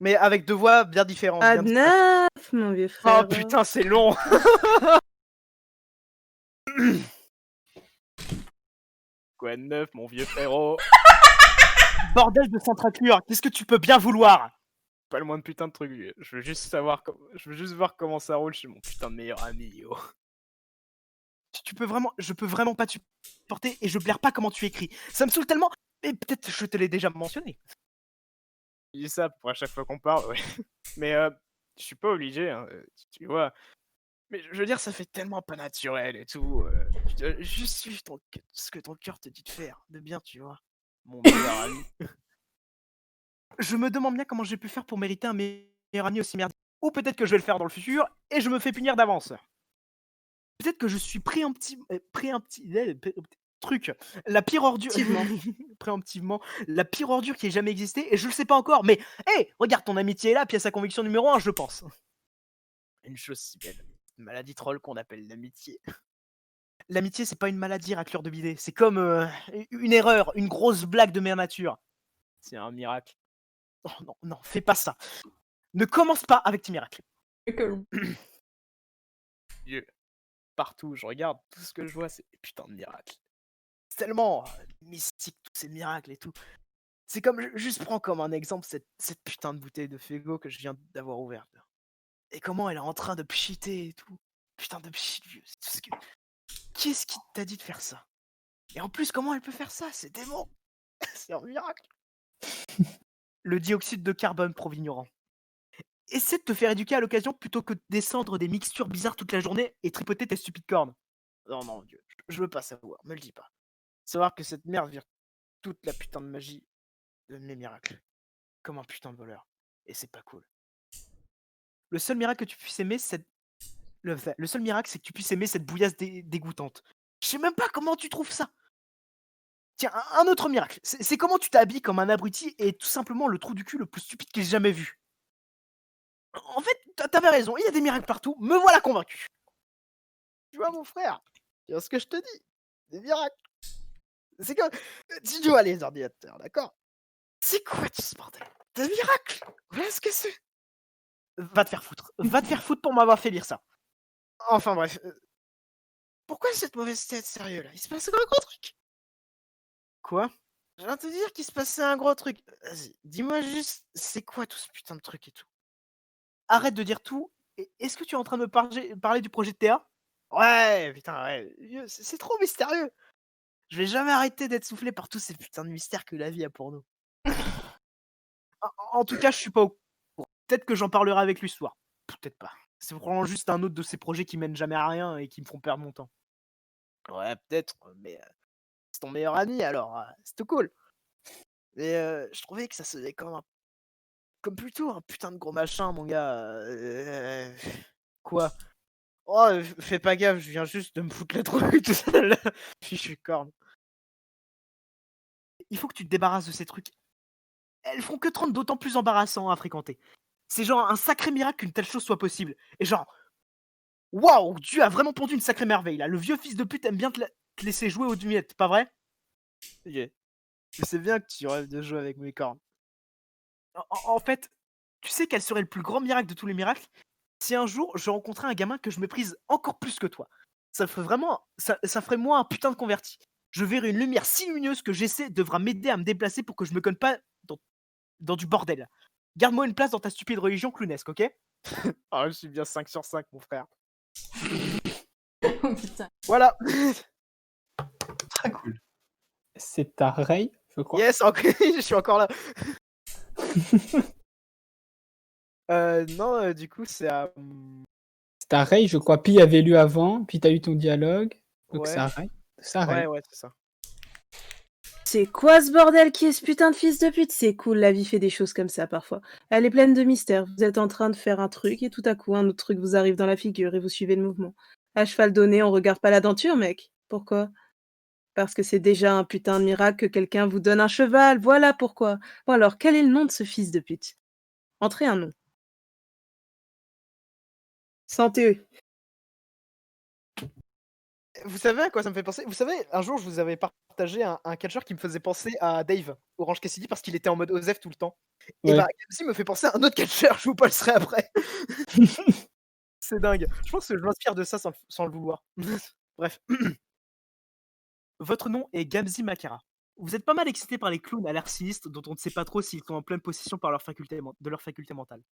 S5: Mais avec deux voix bien différentes. bien distinctes.
S4: Adnaf, mon vieux frère.
S5: Oh putain, c'est long. Quoi de neuf, mon vieux frérot? Bordel de centracure, qu'est-ce que tu peux bien vouloir? Pas le moins de putain de truc. Je veux juste savoir, je veux juste voir comment ça roule chez mon putain de meilleur ami, yo. Tu peux vraiment, je peux vraiment pas te supporter et je blaire pas comment tu écris. Ça me saoule tellement. Et peut-être je te l'ai déjà mentionné. Je dis ça pour à chaque fois qu'on parle, ouais. Mais je suis pas obligé, hein, tu vois. Mais je veux dire, ça fait tellement pas naturel et tout. Tu dois juste suivre ce que ton cœur te dit de faire, de bien, tu vois. Mon meilleur ami. Je me demande bien comment j'ai pu faire pour mériter un meilleur ami aussi merdique. Ou peut-être que je vais le faire dans le futur et je me fais punir d'avance. Peut-être que je suis truc. La pire ordure. Préemptivement, la pire ordure qui ait jamais existé et je le sais pas encore. Mais hé, regarde, ton amitié est là, pièce à conviction numéro 1, je pense. Une chose si belle. Une maladie troll qu'on appelle l'amitié. L'amitié, c'est pas une maladie raclure de bidet. C'est comme une erreur, une grosse blague de mère nature. C'est un miracle. Oh non, non, fais pas ça. Ne commence pas avec tes miracles. Dieu. Partout, je regarde, tout ce que je vois, c'est des putains de miracles. C'est tellement mystique, tous ces miracles et tout. C'est comme, juste prends comme un exemple cette putain de bouteille de Faygo que je viens d'avoir ouverte. Et comment elle est en train de pchiter et tout. Putain de pchit, vieux. C'est tout ce que... Qui est-ce qui t'a dit de faire ça? Et en plus, comment elle peut faire ça? C'est dément. C'est un miracle. Le dioxyde de carbone pro vignorant. Essaie de te faire éduquer à l'occasion plutôt que de descendre des mixtures bizarres toute la journée et tripoter tes stupides cornes. Non, non, Dieu, je veux pas savoir, me le dis pas. Savoir que cette merde vire toute la putain de magie de mes miracles. Comme un putain de voleur. Et c'est pas cool. Le seul miracle que tu puisses aimer, c'est... Le seul miracle, c'est que tu puisses aimer cette bouillasse dégoûtante. Je sais même pas comment tu trouves ça. Tiens, un autre miracle. C'est comment tu t'habilles comme un abruti et tout simplement le trou du cul le plus stupide que j'ai jamais vu. En fait, t'avais raison, il y a des miracles partout, me voilà convaincu. Tu vois, mon frère, tu vois ce que je te dis? Des miracles. C'est comme... Tu vois les ordinateurs, d'accord? C'est quoi tout ce bordel? Des miracles. Voilà ce que c'est. Va te faire foutre. Va te faire foutre pour m'avoir fait lire ça. Enfin bref. Pourquoi cette mauvaise tête, sérieux, là? Il se passe un gros truc. Quoi? Je viens de te dire qu'il se passait un gros truc. Vas-y, dis-moi juste, c'est quoi tout ce putain de truc et tout? Arrête de dire tout. Est-ce que tu es en train de me parler du projet de Théa? Ouais, putain, ouais. Vieux, c'est trop mystérieux. Je vais jamais arrêter d'être soufflé par tous ces putains de mystères que la vie a pour nous. En tout cas, je suis pas au courant. Peut-être que j'en parlerai avec lui ce soir. Peut-être pas. C'est probablement juste un autre de ces projets qui mènent jamais à rien et qui me font perdre mon temps. Ouais, peut-être, mais c'est ton meilleur ami alors, c'est tout cool. Et je trouvais que ça sonnait comme plutôt un putain de gros machin, mon gars. Quoi? Oh, fais pas gaffe, je viens juste de me foutre la trouille tout seul. Fichu corne. Il faut que tu te débarrasses de ces trucs. Elles font que te rendre d'autant plus embarrassant à fréquenter. C'est genre un sacré miracle qu'une telle chose soit possible. Et genre, waouh, Dieu a vraiment pondu une sacrée merveille là. Le vieux fils de pute aime bien te laisser jouer aux dumiettes, pas vrai? Ok. Je sais bien que tu rêves de jouer avec mes cornes. En fait, tu sais quel serait le plus grand miracle de tous les miracles? Si un jour je rencontrais un gamin que je méprise encore plus que toi. Ça ferait vraiment. Ça ferait moi un putain de converti. Je verrai une lumière si lumineuse que j'essaie devra m'aider à me déplacer pour que je me conne pas dans du bordel. Garde-moi une place dans ta stupide religion clownesque, ok? Ah, je suis bien 5 sur 5, mon frère.
S1: Oh putain.
S5: Voilà.
S3: Très cool.
S2: C'est ta Ray, je crois.
S5: Yes, je suis encore là. Non, du coup, c'est à.
S2: C'est ta Ray, je crois. Pi avait lu avant, puis t'as eu ton dialogue. Donc
S5: Ouais.
S2: c'est Ray. C'est Ray.
S5: Ouais, c'est ça.
S4: C'est quoi ce bordel qui est ce putain de fils de pute? C'est cool, la vie fait des choses comme ça parfois. Elle est pleine de mystères. Vous êtes en train de faire un truc et tout à coup un autre truc vous arrive dans la figure et vous suivez le mouvement. À cheval donné, on regarde pas la denture, mec. Pourquoi? Parce que c'est déjà un putain de miracle que quelqu'un vous donne un cheval, voilà pourquoi. Bon alors, quel est le nom de ce fils de pute? Entrez un nom. Santé.
S5: Vous savez à quoi ça me fait penser? Vous savez, un jour, je vous avais partagé un catcheur qui me faisait penser à Dave, Orange Cassidy, parce qu'il était en mode Osef tout le temps. Et
S2: Ouais.
S5: bah, Gamzi me fait penser à un autre catcheur, je vous posterai après. C'est dingue. Je pense que je m'inspire de ça sans le vouloir. Bref. Votre nom est Gamzi Makara. Vous êtes pas mal excité par les clowns à l'air sinistre dont on ne sait pas trop s'ils sont en pleine possession de leur faculté mentale.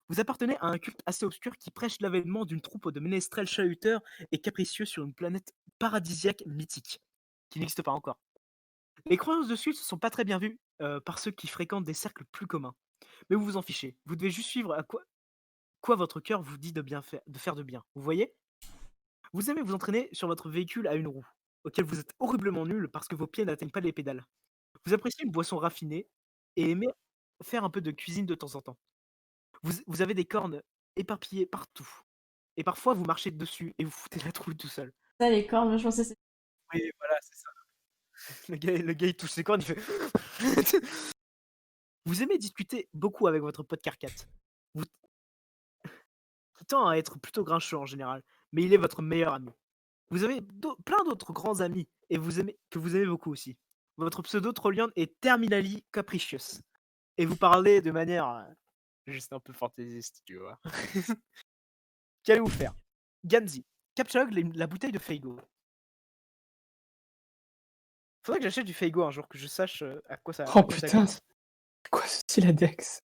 S5: Vous appartenez à un culte assez obscur qui prêche l'avènement d'une troupe de ménestrels chahuteurs et capricieux sur une planète paradisiaque mythique, qui n'existe pas encore. Les croyances dessus ne sont pas très bien vues par ceux qui fréquentent des cercles plus communs. Mais vous vous en fichez, vous devez juste suivre à quoi votre cœur vous dit de faire de bien. Vous voyez? Vous aimez vous entraîner sur votre véhicule à une roue, auquel vous êtes horriblement nul parce que vos pieds n'atteignent pas les pédales. Vous appréciez une boisson raffinée et aimez faire un peu de cuisine de temps en temps. Vous avez des cornes éparpillées partout. Et parfois, vous marchez dessus et vous foutez la trouille tout seul.
S1: Ça, les cornes, moi, je pensais que c'était...
S5: Oui, voilà, c'est ça. Le gars, il touche ses cornes, il fait... Vous aimez discuter beaucoup avec votre pote Carcat. Vous il tend à être plutôt grincheux en général, mais il est votre meilleur ami. Vous avez plein d'autres grands amis et que vous aimez beaucoup aussi. Votre pseudo Trollian est Terminally Capricious. Et vous parlez de manière juste un peu fantaisiste, tu vois. Qu'allez-vous faire? Gamzi, capture la bouteille de Faygo. Faudrait que j'achète du Faygo un jour, que je sache à quoi ça.
S2: Oh
S5: à quoi ça
S2: putain,
S5: goûte.
S2: quoi ce Siladex?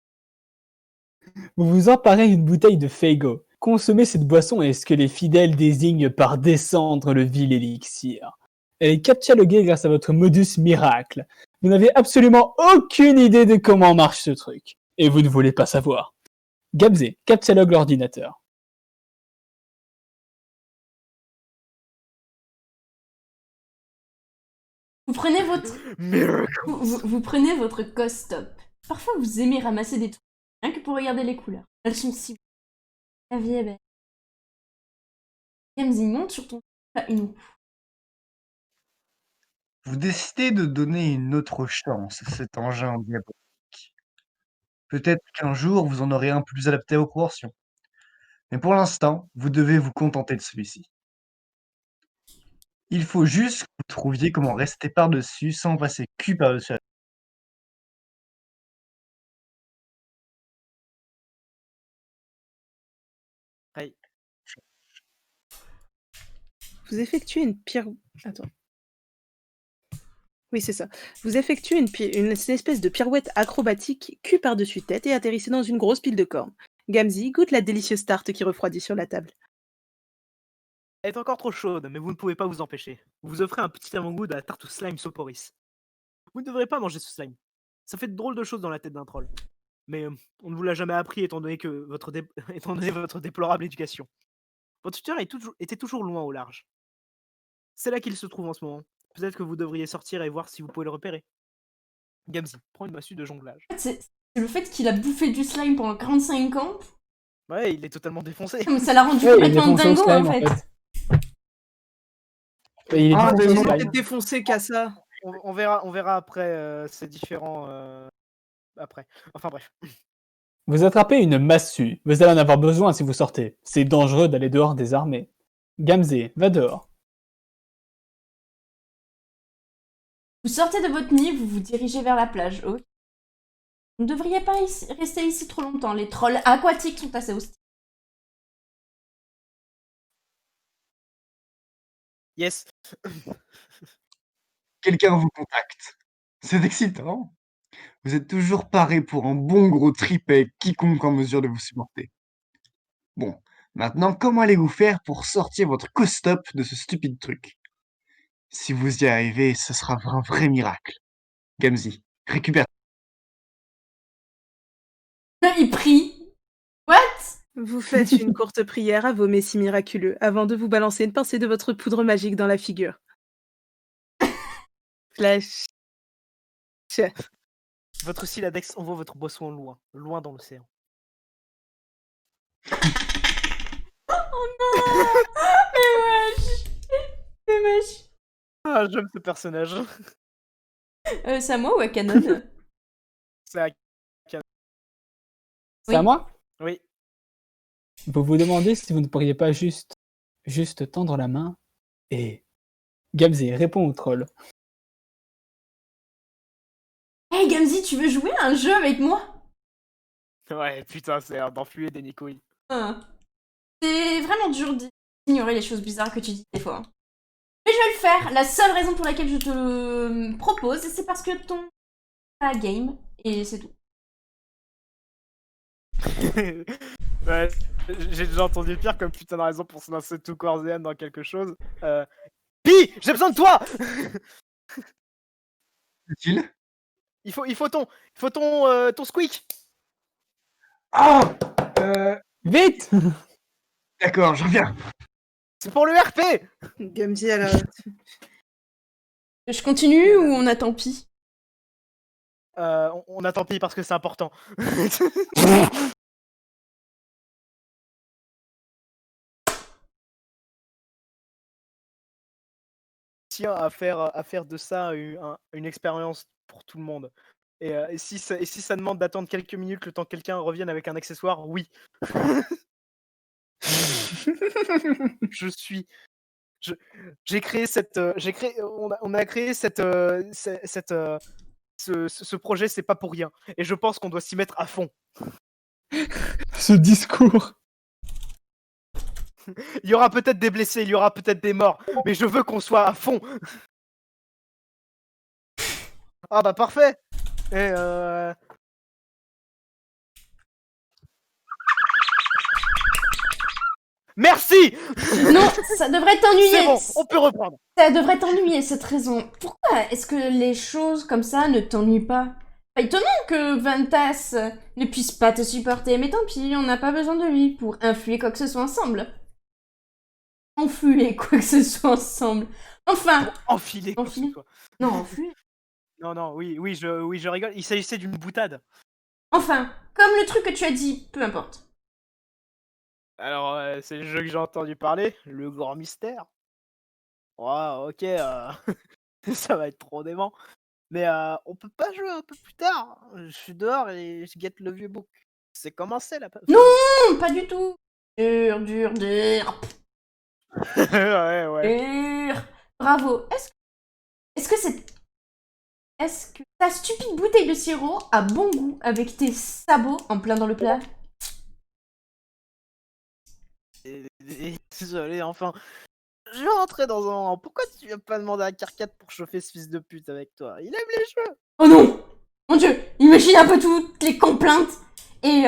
S2: Vous vous emparez d'une bouteille de Faygo. Consommez cette boisson et ce que les fidèles désignent par descendre le vil élixir. Elle est cataloguée grâce à votre modus miracle. Vous n'avez absolument aucune idée de comment marche ce truc. Et vous ne voulez pas savoir. Gabzé, catalogue l'ordinateur.
S1: Vous prenez votre...
S5: Miracle.
S1: Vous prenez votre costop. Parfois, vous aimez ramasser des trucs, rien que pour regarder les couleurs. Elles sont si... La vie est belle. Gamzi, monte sur ton... une...
S3: Vous décidez de donner une autre chance à cet engin diabolique. Peut-être qu'un jour, vous en aurez un plus adapté aux proportions. Mais pour l'instant, vous devez vous contenter de celui-ci. Il faut juste que vous trouviez comment rester par-dessus sans passer cul par-dessus la...
S5: Aïe.
S4: Vous effectuez une pire... Attends. Oui, c'est ça. Vous effectuez une espèce de pirouette acrobatique, cul par-dessus tête, et atterrissez dans une grosse pile de cornes. Gamzi goûte la délicieuse tarte qui refroidit sur la table.
S5: Elle est encore trop chaude, mais vous ne pouvez pas vous empêcher. Vous offrez un petit avant-goût de la tarte au slime soporis. Vous ne devrez pas manger ce slime. Ça fait de drôles de choses dans la tête d'un troll. Mais on ne vous l'a jamais appris étant donné étant donné votre déplorable éducation. Votre tuteur était toujours loin au large. C'est là qu'il se trouve en ce moment. Peut-être que vous devriez sortir et voir si vous pouvez le repérer. Gamzi, prends une massue de jonglage.
S1: C'est le fait qu'il a bouffé du slime pendant 45 ans.
S5: Ouais, il est totalement défoncé.
S1: Mais ça l'a rendu
S2: Ouais, il est
S1: complètement
S2: défoncé au
S1: dingo,
S2: slime,
S1: en fait.
S2: Et il est
S3: Ah,
S2: défoncé
S3: mais
S2: au
S3: non.
S2: slime.
S4: Peut-être défoncé qu'à ça.
S5: On verra après, c'est différent après. Enfin bref.
S2: Vous attrapez une massue. Vous allez en avoir besoin si vous sortez. C'est dangereux d'aller dehors désarmé. Gamzé, va dehors.
S1: Vous sortez de votre nid, vous vous dirigez vers la plage. Ok. Vous ne devriez pas rester ici trop longtemps. Les trolls aquatiques sont assez hostiles.
S5: Yes.
S3: Quelqu'un vous contacte. C'est excitant. Vous êtes toujours paré pour un bon gros trip avec quiconque en mesure de vous supporter. Bon, maintenant, comment allez-vous faire pour sortir votre costop de ce stupide truc? Si vous y arrivez, ce sera un vrai miracle. Gamzi, récupère.
S1: Il prie. What?
S4: Vous faites une courte prière à vos messies miraculeux avant de vous balancer une pincée de votre poudre magique dans la figure. Flash.
S5: Votre Siladex envoie votre boisson loin, loin dans l'océan.
S1: Oh non. Mais wesh. Mais wesh.
S5: Ah, j'aime ce personnage.
S1: C'est à moi ou à Canon?
S5: C'est à...
S2: C'est à moi?
S5: Oui.
S2: Vous vous demandez si vous ne pourriez pas juste tendre la main et... Gamzé, réponds au troll.
S1: Hey Gamzi, tu veux jouer à un jeu avec moi?
S5: Ouais, putain, c'est un d'enfluer des Nicoï.
S1: C'est vraiment dur d'ignorer les choses bizarres que tu dis des fois. Hein. Mais je vais le faire. La seule raison pour laquelle je te le propose, c'est parce que ton game et c'est tout.
S5: Ouais, j'ai déjà entendu pire comme putain de raison pour se lancer tout corps et âme dans quelque chose. Pi, j'ai besoin de toi.
S3: Utile.
S5: Il faut ton squeak.
S3: Ah
S2: Vite!
S3: D'accord, je reviens.
S5: C'est pour le RP.
S4: Gamzi, alors.
S1: Je continue ou on attend Pi?
S5: On a tant pis parce que c'est important. Tiens à faire de ça une expérience pour tout le monde. Et si ça demande d'attendre quelques minutes le temps que quelqu'un revienne avec un accessoire, oui. J'ai créé on a créé ce projet, c'est pas pour rien. Et je pense qu'on doit s'y mettre à fond.
S2: Ce discours.
S5: Il y aura peut-être des blessés, il y aura peut-être des morts, mais je veux qu'on soit à fond. Ah bah parfait. Et merci.
S1: Non, ça devrait
S5: C'est
S1: t'ennuyer.
S5: bon, on peut reprendre.
S1: Ça devrait t'ennuyer, cette raison. Pourquoi est-ce que les choses comme ça ne t'ennuient pas? Pas étonnant que Ventas ne puisse pas te supporter, mais tant pis, on n'a pas besoin de lui pour influer quoi que ce soit ensemble. Enfluer quoi que ce soit ensemble. Enfin,
S5: Pour enfiler quoi que ce
S1: Enfiler.
S5: soit.
S1: non, enfluer.
S5: Non, oui, je rigole. Il s'agissait d'une boutade.
S1: Enfin, comme le truc que tu as dit, peu importe.
S5: Alors, c'est le jeu que j'ai entendu parler, le grand mystère. Ouais, ok, ça va être trop dément. Mais on peut pas jouer un peu plus tard. Je suis dehors et je guette le vieux bouc. C'est commencé là.
S1: Non, pas du tout. Dur, dur, dur,
S5: ouais.
S1: dur. Bravo. Est-ce que ta stupide bouteille de sirop a bon goût avec tes sabots en plein dans le plat?
S5: Désolé, enfin. Je vais rentrer dans un moment. Pourquoi tu vas pas demander à Carcade pour chauffer ce fils de pute avec toi? Il aime les jeux.
S1: Oh non! Mon dieu! Imagine un peu toutes les complaintes et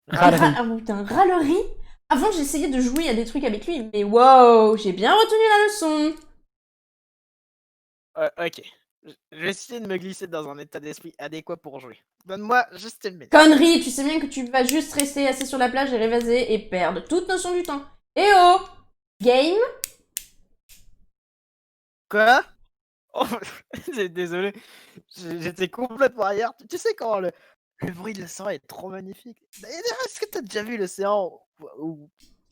S2: Râlerie.
S1: Ah putain, râlerie. Avant j'essayais de jouer à des trucs avec lui, mais wow, j'ai bien retenu la leçon.
S5: Ok. Je vais essayer de me glisser dans un état d'esprit adéquat pour jouer. Donne-moi juste une minute.
S1: Connerie, tu sais bien que tu vas juste rester assis sur la plage et rêvaser et perdre toute notion du temps. Eh oh! Game?
S5: Quoi? Oh, désolé, j'étais complètement ailleurs. Tu sais comment le bruit de l'océan est trop magnifique. D'ailleurs, est-ce que t'as déjà vu l'océan ou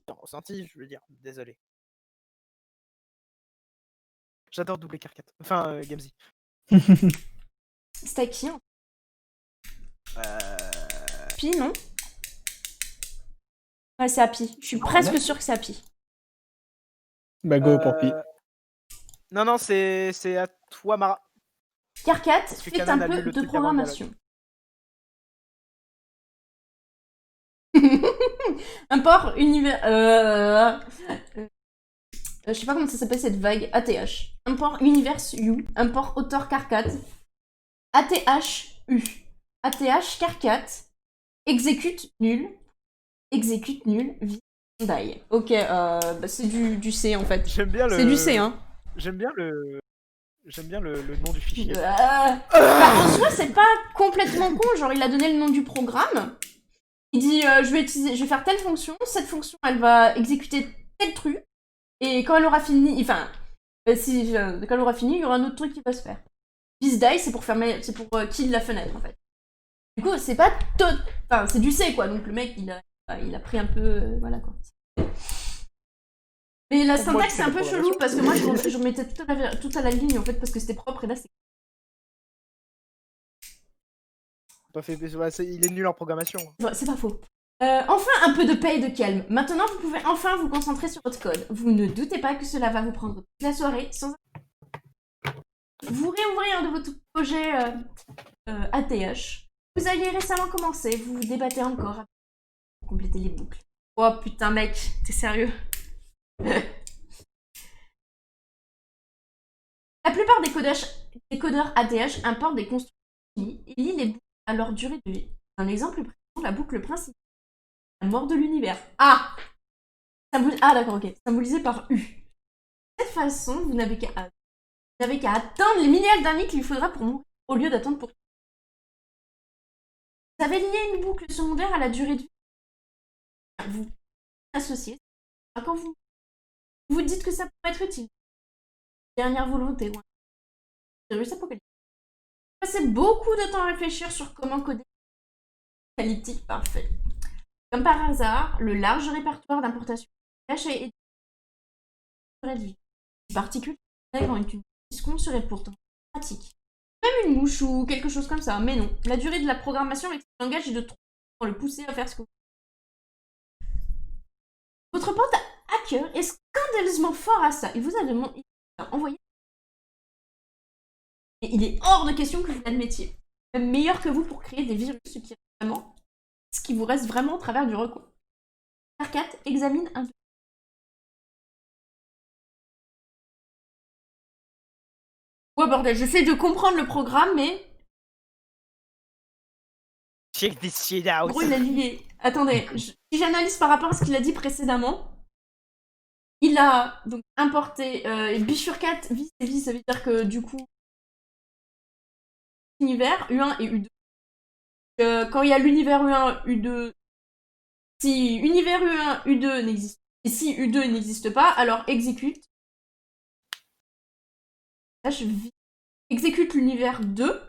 S5: ressenti, je veux dire, désolé. J'adore doubler Carcat. Enfin, Gamzy.
S1: C'était à qui, hein?
S5: Euh...
S1: Pi, non? Ouais, c'est Happy. Je suis presque sûre que c'est Happy.
S2: Bah go pour Pi.
S5: Non, c'est à toi, Mara.
S1: Carcat,
S5: Parce que
S1: faites
S5: Canon
S1: un
S5: a lu
S1: peu
S5: le
S1: de
S5: truc avant le
S1: programmation. Import univers... je sais pas comment ça s'appelle cette vague. ATH. Import universe U. Import auteur Carcat. ATH U. ATH Carcat. Exécute nul. Exécute nul. Vie. Die. Ok, bah c'est du C en fait.
S5: J'aime bien le.
S1: C'est du C, hein.
S5: J'aime bien le nom du fichier.
S1: Bah, en soi, c'est pas complètement con. Genre, il a donné le nom du programme. Il dit je vais faire telle fonction. Cette fonction, elle va exécuter tel truc. Et quand elle aura fini, enfin, quand elle aura fini, il y aura un autre truc qui va se faire. BizDie, c'est pour kill la fenêtre en fait. Du coup, c'est pas enfin, c'est du C quoi. Donc le mec, il a pris un peu, voilà quoi. Mais la
S5: Pour moi,
S1: syntaxe
S5: tu
S1: c'est
S5: fais
S1: un
S5: la
S1: peu chelou
S5: programmation.
S1: parce que moi je remettais tout à la ligne en fait parce que c'était propre et là c'est.
S5: Pas fait... ouais, il est nul en programmation.
S1: Ouais, c'est pas faux. Enfin un peu de paix et de calme. Maintenant vous pouvez enfin vous concentrer sur votre code. Vous ne doutez pas que cela va vous prendre toute la soirée sans. Vous réouvrez un de vos projets ATH. Vous aviez récemment commencé, vous vous débattez encore pour compléter les boucles. Oh putain mec, t'es sérieux? La plupart des codeurs ATH importent des constructions finies et lient les boucles à leur durée de vie. Dans l'exemple précédent, la boucle principale, la mort de l'univers. Ah d'accord, ok. Symbolisé par U. De cette façon, vous n'avez qu'à attendre les milliards d'années qu'il faudra pour mourir, au lieu d'attendre pour... Vous avez lié une boucle secondaire à la durée de vie. Vous associez. Quand vous dites que ça pourrait être utile. Dernière volonté, ouais. Virus apocalyptique. Passez beaucoup de temps à réfléchir sur comment coder apocalyptique parfait. Comme par hasard, le large répertoire d'importation caché et de vie. En particulier, quand une discon serait pourtant pratique. Même une mouche ou quelque chose comme ça, mais non. La durée de la programmation avec ce langage est de trop pour le pousser à faire ce que votre pote hacker est scandaleusement fort à ça. Il vous a envoyé. Et il est hors de question que vous l'admettiez. Même meilleur que vous pour créer des virus, ce qui vous reste vraiment au travers du recours. Carcat examine un peu. Ouais, bordel, j'essaie de comprendre le programme, mais...
S5: Check this shit
S1: En
S5: out.
S1: gros, il a lié... Attendez, si j'analyse par rapport à ce qu'il a dit précédemment, il a donc importé bifurcate vis et vis, ça veut dire que du coup, univers U1 et U2. Quand il y a l'univers U1, U2, si univers U1, U2 n'existe pas, et si U2 n'existe pas, alors exécute. Là, exécute l'univers 2.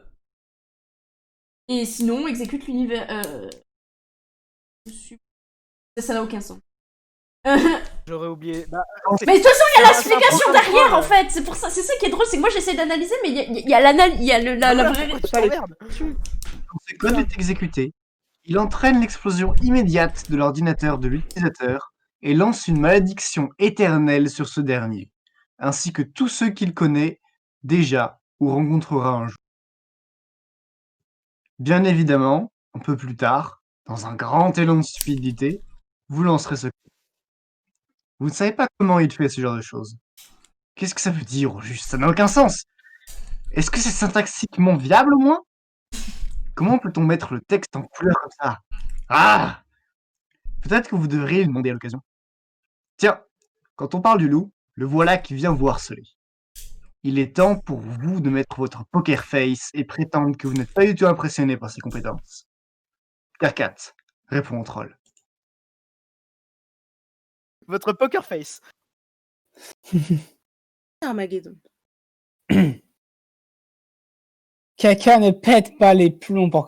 S1: Et sinon, exécute l'univers... Ça n'a aucun sens.
S5: J'aurais oublié. Bah,
S1: Mais de toute façon, il y a
S5: c'est
S1: l'explication
S5: un
S1: derrière,
S5: programme.
S1: en fait. C'est pour ça, c'est ça qui est drôle, c'est que moi j'essaie d'analyser, mais il y a l'analyse, il y a la
S5: voilà,
S1: vraie.
S5: pourquoi tu t'emmerdes?
S3: Quand ce code est exécuté, il entraîne l'explosion immédiate de l'ordinateur de l'utilisateur et lance une malédiction éternelle sur ce dernier, ainsi que tous ceux qu'il connaît déjà ou rencontrera un jour. Bien évidemment, un peu plus tard, dans un grand élan de stupidité, vous lancerez ce code. Vous ne savez pas comment il fait ce genre de choses. Qu'est-ce que ça veut dire au juste? Ça n'a aucun sens. Est-ce que c'est syntaxiquement viable au moins? Comment peut-on mettre le texte en couleur comme ça? Ah! Peut-être que vous devriez lui demander à l'occasion. Tiens, quand on parle du loup, le voilà qui vient vous harceler. Il est temps pour vous de mettre votre poker face et prétendre que vous n'êtes pas du tout impressionné par ses compétences. Carcat, répond au troll.
S5: Votre poker face.
S4: Armageddon.
S2: Caca ne pète pas les plombs pour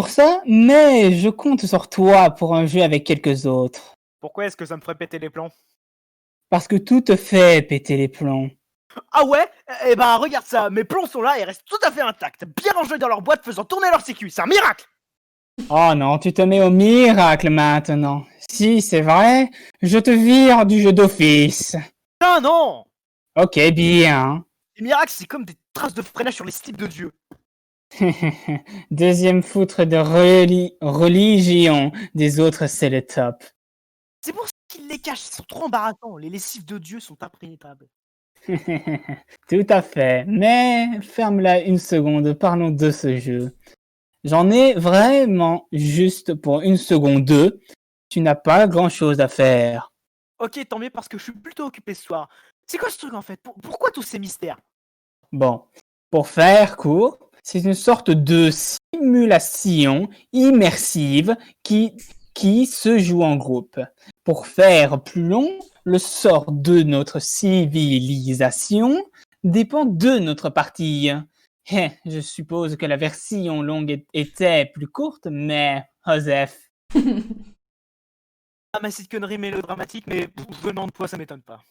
S2: ça, mais je compte sur toi pour un jeu avec quelques autres.
S5: Pourquoi est-ce que ça me ferait péter les plombs?
S2: Parce que tout te fait péter les plombs.
S5: Ah ouais? Eh ben regarde ça, mes plombs sont là et restent tout à fait intacts, bien rangés dans leur boîte faisant tourner leur sécu, c'est un miracle!
S2: Oh non, tu te mets au miracle maintenant. Si c'est vrai, je te vire du jeu d'office.
S5: Ah non!
S2: Ok, bien.
S5: Les miracles, c'est comme des traces de freinage sur les slips de Dieu.
S2: Deuxième foutre de religion des autres, c'est le top.
S5: C'est pour ça qu'ils les cachent, ils sont trop embarrassants, les lessives de Dieu sont impénétrables.
S2: Tout à fait. Mais ferme-la une seconde, parlons de ce jeu. J'en ai vraiment juste pour une seconde. Tu n'as pas grand-chose à faire.
S5: Ok, tant mieux parce que je suis plutôt occupé ce soir. C'est quoi ce truc en fait? Pourquoi tous ces mystères?
S2: Bon, pour faire court, c'est une sorte de simulation immersive qui se joue en groupe. Pour faire plus long, le sort de notre civilisation dépend de notre partie. Je suppose que la version longue était plus courte, mais Joseph.
S5: Ah, mais cette connerie mélodramatique, mais venant de toi, ça m'étonne pas.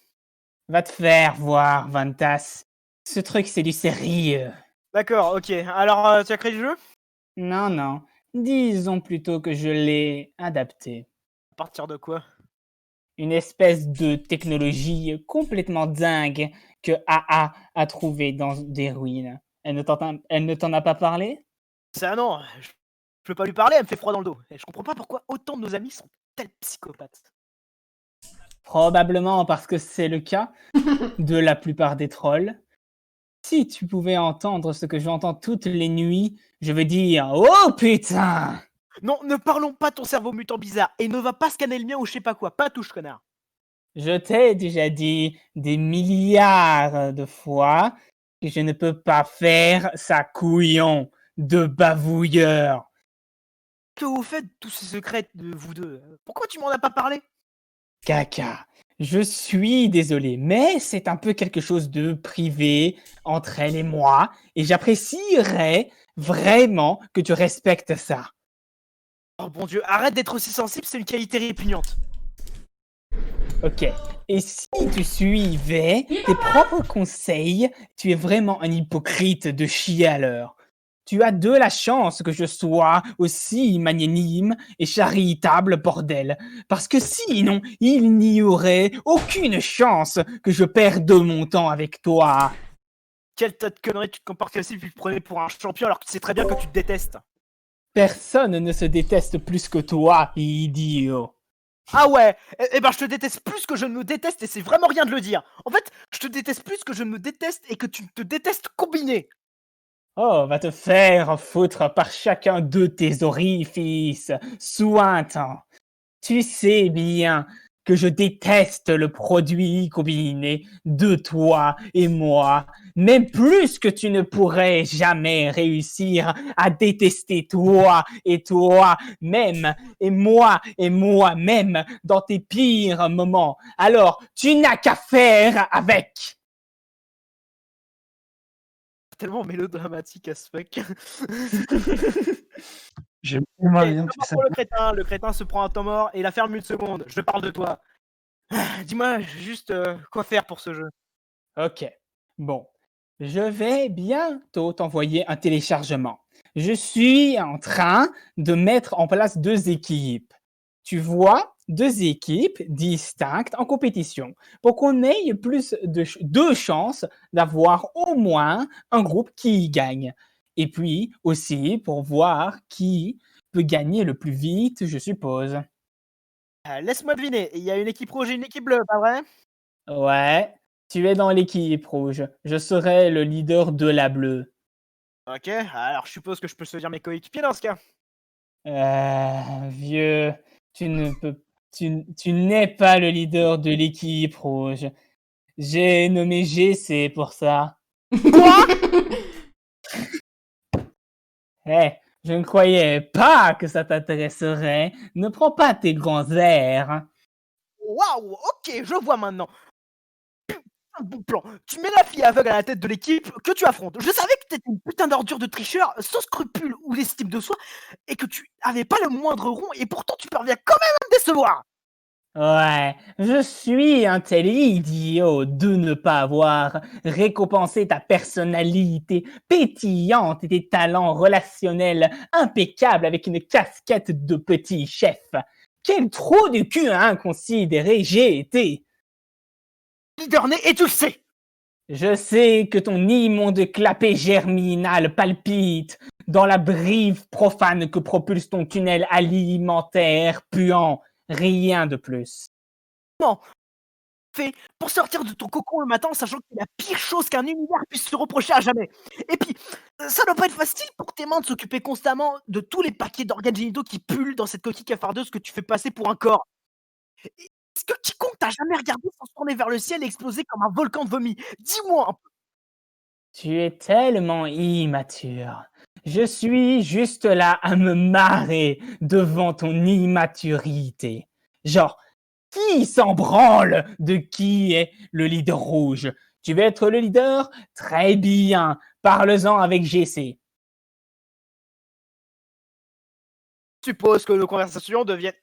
S2: Va te faire voir, Vantas. Ce truc, c'est du sérieux.
S5: D'accord, ok. Alors, tu as créé le jeu?
S2: Non. Disons plutôt que je l'ai adapté.
S5: À partir de quoi?
S2: Une espèce de technologie complètement dingue que AA a trouvé dans des ruines. Elle ne t'en a pas parlé?
S5: Ça non, je peux pas lui parler, elle me fait froid dans le dos. Et je comprends pas pourquoi autant de nos amis sont tels psychopathes.
S2: Probablement parce que c'est le cas de la plupart des trolls. Si tu pouvais entendre ce que j'entends toutes les nuits, je veux dire « Oh putain !»
S5: Non, ne parlons pas ton cerveau mutant bizarre et ne va pas scanner le mien ou je sais pas quoi, pas touche connard.
S2: Je t'ai déjà dit des milliards de fois que je ne peux pas faire ça, couillon de bavouilleur.
S5: Que vous faites tous ces secrets de vous deux? Pourquoi tu m'en as pas parlé?
S2: Caca, je suis désolé, mais c'est un peu quelque chose de privé entre elle et moi, et j'apprécierais vraiment que tu respectes ça.
S5: Oh bon Dieu, arrête d'être aussi sensible, c'est une qualité répugnante.
S2: Ok, et si tu suivais tes propres conseils, tu es vraiment un hypocrite de chialeur. Tu as de la chance que je sois aussi magnanime et charitable, bordel. Parce que sinon, il n'y aurait aucune chance que je perde mon temps avec toi.
S5: Quel tas de conneries, tu te comportes ainsi puis tu te prenais pour un champion alors que tu sais très bien que tu te détestes.
S2: Personne ne se déteste plus que toi, idiot.
S5: Ah ouais, eh ben je te déteste plus que je ne me déteste et c'est vraiment rien de le dire. En fait, je te déteste plus que je ne me déteste et que tu te détestes combiné.
S2: Oh, va te faire foutre par chacun de tes orifices, sointant. Tu sais bien que je déteste le produit combiné de toi et moi, même plus que tu ne pourrais jamais réussir à détester toi même et moi-même dans tes pires moments. Alors, tu n'as qu'à faire avec.
S5: Tellement mélodramatique as fuck.
S3: J'aime tellement
S5: Et
S3: bien
S5: un
S3: que tu
S5: mort
S3: fais ça.
S5: pour le crétin se prend un temps mort et il a ferme une seconde. Je parle de toi. Dis-moi juste quoi faire pour ce jeu.
S2: Ok, bon, je vais bientôt t'envoyer un téléchargement. Je suis en train de mettre en place 2 équipes. Tu vois, 2 équipes distinctes en compétition pour qu'on ait plus de chances d'avoir au moins un groupe qui gagne. Et puis aussi pour voir qui peut gagner le plus vite, je suppose.
S5: Laisse-moi deviner, il y a une équipe rouge et une équipe bleue, pas vrai?
S2: Ouais, tu es dans l'équipe rouge. Je serai le leader de la bleue.
S5: Ok, alors je suppose que je peux choisir mes coéquipiers dans ce cas.
S2: Vieux, tu n'es pas le leader de l'équipe rouge. J'ai nommé GC pour ça.
S5: Quoi?
S2: Eh, je ne croyais pas que ça t'intéresserait. Ne prends pas tes grands airs.
S5: Waouh, ok, je vois maintenant. Un bon plan. Tu mets la fille aveugle à la tête de l'équipe que tu affrontes. Je savais que t'étais une putain d'ordure de tricheur, sans scrupule ou estime de soi, et que tu avais pas le moindre rond, et pourtant tu parviens quand même à me décevoir.
S2: Ouais, je suis un tel idiot de ne pas avoir récompensé ta personnalité pétillante et tes talents relationnels impeccables avec une casquette de petit chef. Quel trou de cul inconsidéré j'ai été!
S5: Leader né, et tu le sais.
S2: Je sais que ton immonde clapet germinal palpite dans la brive profane que propulse ton tunnel alimentaire puant. Rien de plus.
S5: Fait pour sortir de ton cocon le matin en sachant que c'est la pire chose qu'un univers puisse se reprocher à jamais. Et puis, ça doit pas être facile pour tes mains de s'occuper constamment de tous les paquets d'organes génitaux qui pullulent dans cette coquille cafardeuse que tu fais passer pour un corps. Est-ce que quiconque t'a jamais regardé sans se tourner vers le ciel et exploser comme un volcan de vomi? Dis-moi un peu.
S2: Tu es tellement immature. Je suis juste là à me marrer devant ton immaturité. Genre, qui s'en branle de qui est le leader rouge? Tu veux être le leader? Très bien. Parle-en avec GC.
S5: Je suppose que nos conversations deviennent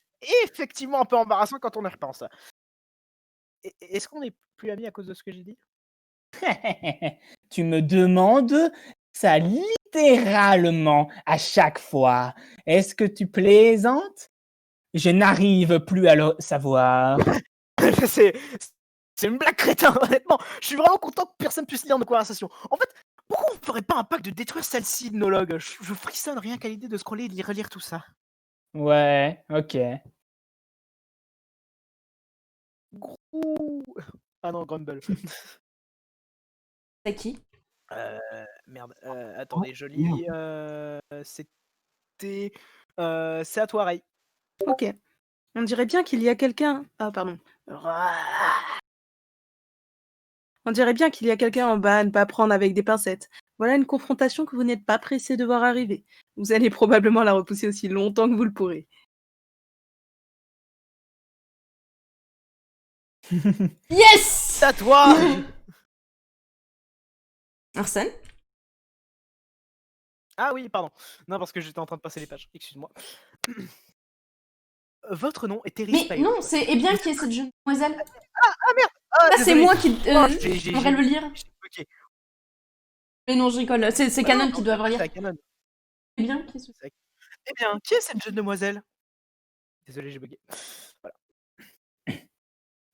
S5: effectivement un peu embarrassantes quand on y repense. Est-ce qu'on est plus amis à cause de ce que j'ai dit?
S2: Tu me demandes ça littéralement à chaque fois. Est-ce que tu plaisantes? Je n'arrive plus à le savoir.
S5: c'est c'est une blague crétin, honnêtement. Je suis vraiment content que personne puisse lire nos conversations. En fait, pourquoi on ne ferait pas un pacte de détruire celle-ci de nos logs? Je frissonne rien qu'à l'idée de scroller et de relire tout ça.
S2: Ouais, ok.
S5: Gros. Ah non, Grumble.
S1: C'est qui?
S5: Merde. Attendez, je lis. C'était. C'est à toi, Ray.
S4: Ok. On dirait bien qu'il y a quelqu'un. Ah, pardon. On dirait bien qu'il y a quelqu'un en bas à ne pas prendre avec des pincettes. Voilà une confrontation que vous n'êtes pas pressé de voir arriver. Vous allez probablement la repousser aussi longtemps que vous le pourrez.
S1: Yes!
S5: C'est à toi!
S1: Arsène?
S5: Ah oui, pardon. Non, parce que j'étais en train de passer les pages. Excuse-moi. Votre nom est Terry
S1: Mais
S5: Spyro.
S1: non, c'est. Eh bien, qui est cette jeune demoiselle?
S5: Ah,
S1: Là, c'est
S5: désolé.
S1: moi qui
S5: Oh, j'ai-
S1: devrais le lire.
S5: Ok.
S1: Mais non, je rigole. C'est
S5: Ouais,
S1: Canon
S5: non,
S1: qui doit
S5: c'est
S1: relire.
S5: à Canon.
S1: Eh bien, qui est ce...
S5: Eh bien, qui est cette jeune demoiselle? Désolé, j'ai bugué. Voilà.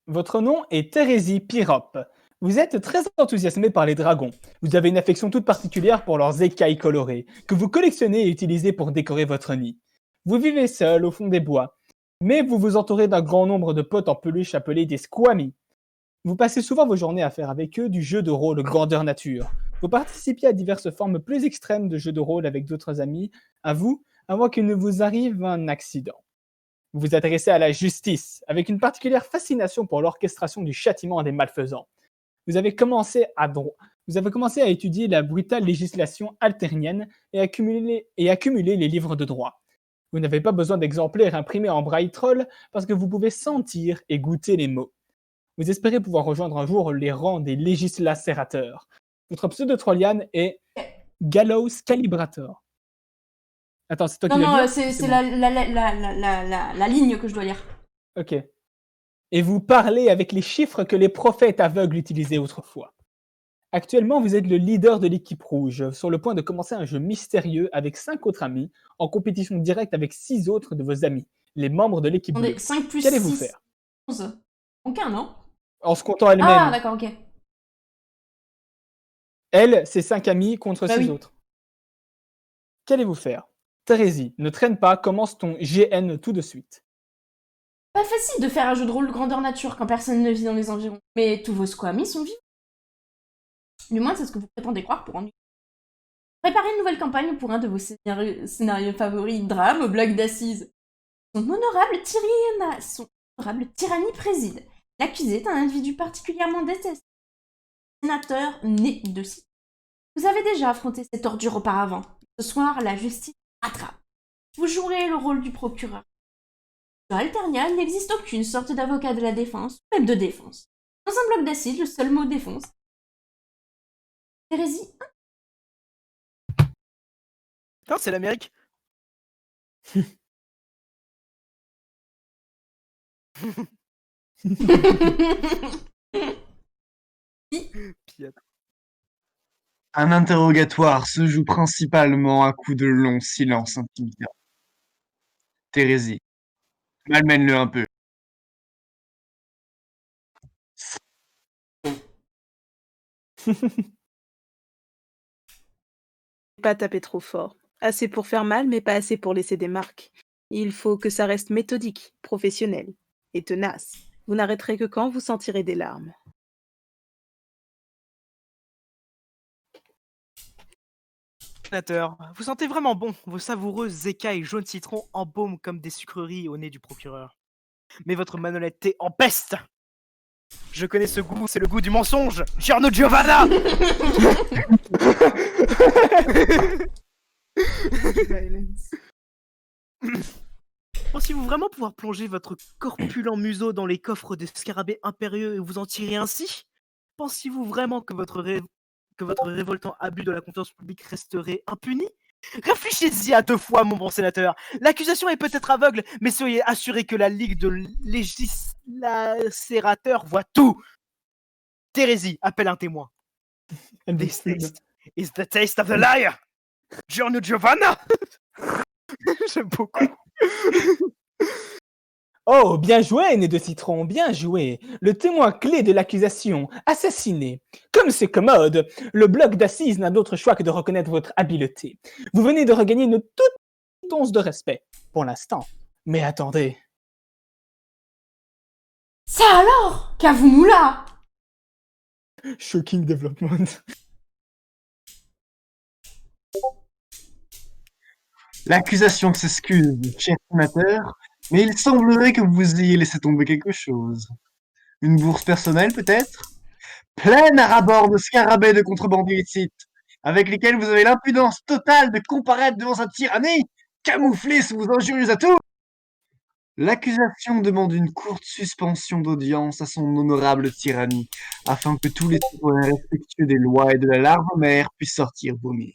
S2: Votre nom est Thérésie Pirop. Vous êtes très enthousiasmé par les dragons. Vous avez une affection toute particulière pour leurs écailles colorées, que vous collectionnez et utilisez pour décorer votre nid. Vous vivez seul au fond des bois. Mais vous vous entourez d'un grand nombre de potes en peluche appelés des squamies. Vous passez souvent vos journées à faire avec eux du jeu de rôle grandeur nature. Vous participiez à diverses formes plus extrêmes de jeux de rôle avec d'autres amis, à vous, avant qu'il ne vous arrive un accident. Vous vous adressez à la justice, avec une particulière fascination pour l'orchestration du châtiment des malfaisants. Vous avez commencé à étudier la brutale législation alternienne et accumuler les livres de droit. Vous n'avez pas besoin d'exemplaires imprimés en braille troll parce que vous pouvez sentir et goûter les mots. Vous espérez pouvoir rejoindre un jour les rangs des législacérateurs. Votre pseudo trolliane est Gallows Calibrator. Attends, c'est toi qui l'as
S1: Non,
S2: dit?
S1: c'est
S2: bon.
S1: la ligne que je dois lire.
S2: Ok. Et vous parlez avec les chiffres que les prophètes aveugles utilisaient autrefois. Actuellement, vous êtes le leader de l'équipe rouge, sur le point de commencer un jeu mystérieux avec 5 autres amis, en compétition directe avec 6 autres de vos amis, les membres de l'équipe bleue.
S1: Attendez, 5 plus
S2: Qu'allez-vous
S1: 6,
S2: faire?
S1: 11. Aucun, non?
S2: En se comptant elle-même.
S1: Ah, d'accord, ok.
S2: Elle, c'est 5 amis contre
S1: Bah
S2: 6
S1: oui.
S2: autres. Qu'allez-vous faire? Thérésie, ne traîne pas, commence ton GN tout de suite.
S1: Pas facile de faire un jeu de rôle grandeur nature quand personne ne vit dans les environs. Mais tous vos squamies sont vivants. Du moins, c'est ce que vous prétendez croire pour ennuyer. Préparez une nouvelle campagne pour un de vos scénarios favoris, drame, blague d'assises. Son honorable tyrannie préside. L'accusé est un individu particulièrement détesté. Sénateur né de cité. Vous avez déjà affronté cette ordure auparavant. Ce soir, la justice rattrape. Vous jouerez le rôle du procureur. Sur Alternia, il n'existe aucune sorte d'avocat de la défense, ou même de défense. Dans un bloc d'acide, le seul mot défense. Hérésie.
S5: Putain, c'est l'Amérique. Piat.
S3: Un interrogatoire se joue principalement à coups de longs silences intimidants. Thérésie, malmène-le un peu.
S4: Pas taper trop fort. Assez pour faire mal, mais pas assez pour laisser des marques. Il faut que ça reste méthodique, professionnel et tenace. Vous n'arrêterez que quand vous sentirez des larmes.
S5: Sénateur, vous sentez vraiment bon. Vos savoureuses écailles jaune citron embaument comme des sucreries au nez du procureur. Mais votre manolette empeste. Je connais ce goût, c'est le goût du mensonge. Giorno Giovanna. Pensez-vous vraiment pouvoir plonger votre corpulent museau dans les coffres des scarabées impérieux et vous en tirer ainsi? Pensez-vous vraiment que votre révoltant abus de la confiance publique resterait impuni? Réfléchissez-y à 2 fois, mon bon sénateur. L'accusation est peut-être aveugle, mais soyez assuré que la Ligue de législateurs voit tout. Thérésie, appelle un témoin. This taste is the taste of the liar. Giorno Giovanna. J'aime beaucoup.
S2: Oh, bien joué, nez de citron, bien joué. Le témoin clé de l'accusation, assassiné. Comme c'est commode, le bloc d'assises n'a d'autre choix que de reconnaître votre habileté. Vous venez de regagner une toute once de respect, pour l'instant. Mais attendez.
S1: Ça alors? Qu'avons-nous là?
S2: Shocking development.
S3: L'accusation s'excuse, cher sénateur, mais il semblerait que vous ayez laissé tomber quelque chose. Une bourse personnelle, peut-être? Pleine à rabord de scarabées de contrebande illicite, avec lesquels vous avez l'impudence totale de comparaître devant sa tyrannie, camouflée sous vos injurieux atouts. L'accusation demande une courte suspension d'audience à son honorable tyrannie, afin que tous les citoyens respectueux des lois et de la larve mère puissent sortir vomir.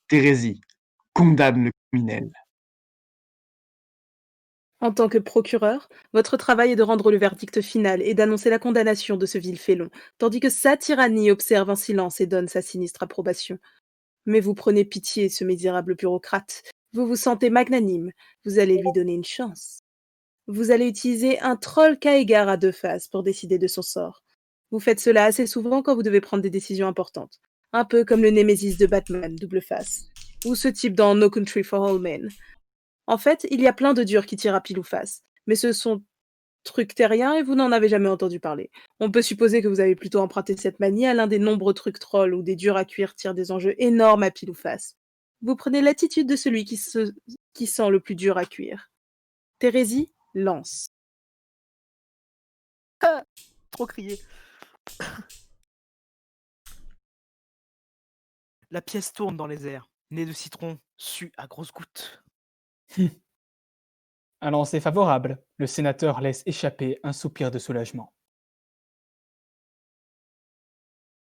S3: Thérésie, condamne le criminel.
S4: En tant que procureur, votre travail est de rendre le verdict final et d'annoncer la condamnation de ce vil félon, tandis que sa tyrannie observe en silence et donne sa sinistre approbation. Mais vous prenez pitié, ce misérable bureaucrate. Vous vous sentez magnanime. Vous allez lui donner une chance. Vous allez utiliser un troll Kaegar à 2 faces pour décider de son sort. Vous faites cela assez souvent quand vous devez prendre des décisions importantes. Un peu comme le Némésis de Batman, double face. Ou ce type dans No Country for All Men. En fait, il y a plein de durs qui tirent à pile ou face. Mais ce sont trucs terriens et vous n'en avez jamais entendu parler. On peut supposer que vous avez plutôt emprunté cette manie à l'un des nombreux trucs trolls où des durs à cuire tirent des enjeux énormes à pile ou face. Vous prenez l'attitude de celui qui sent le plus dur à cuire. Thérésie, lance.
S5: Trop crié. La pièce tourne dans les airs. Nez de citron, sue à grosses gouttes.
S2: Un lancer favorable. Le sénateur laisse échapper un soupir de soulagement.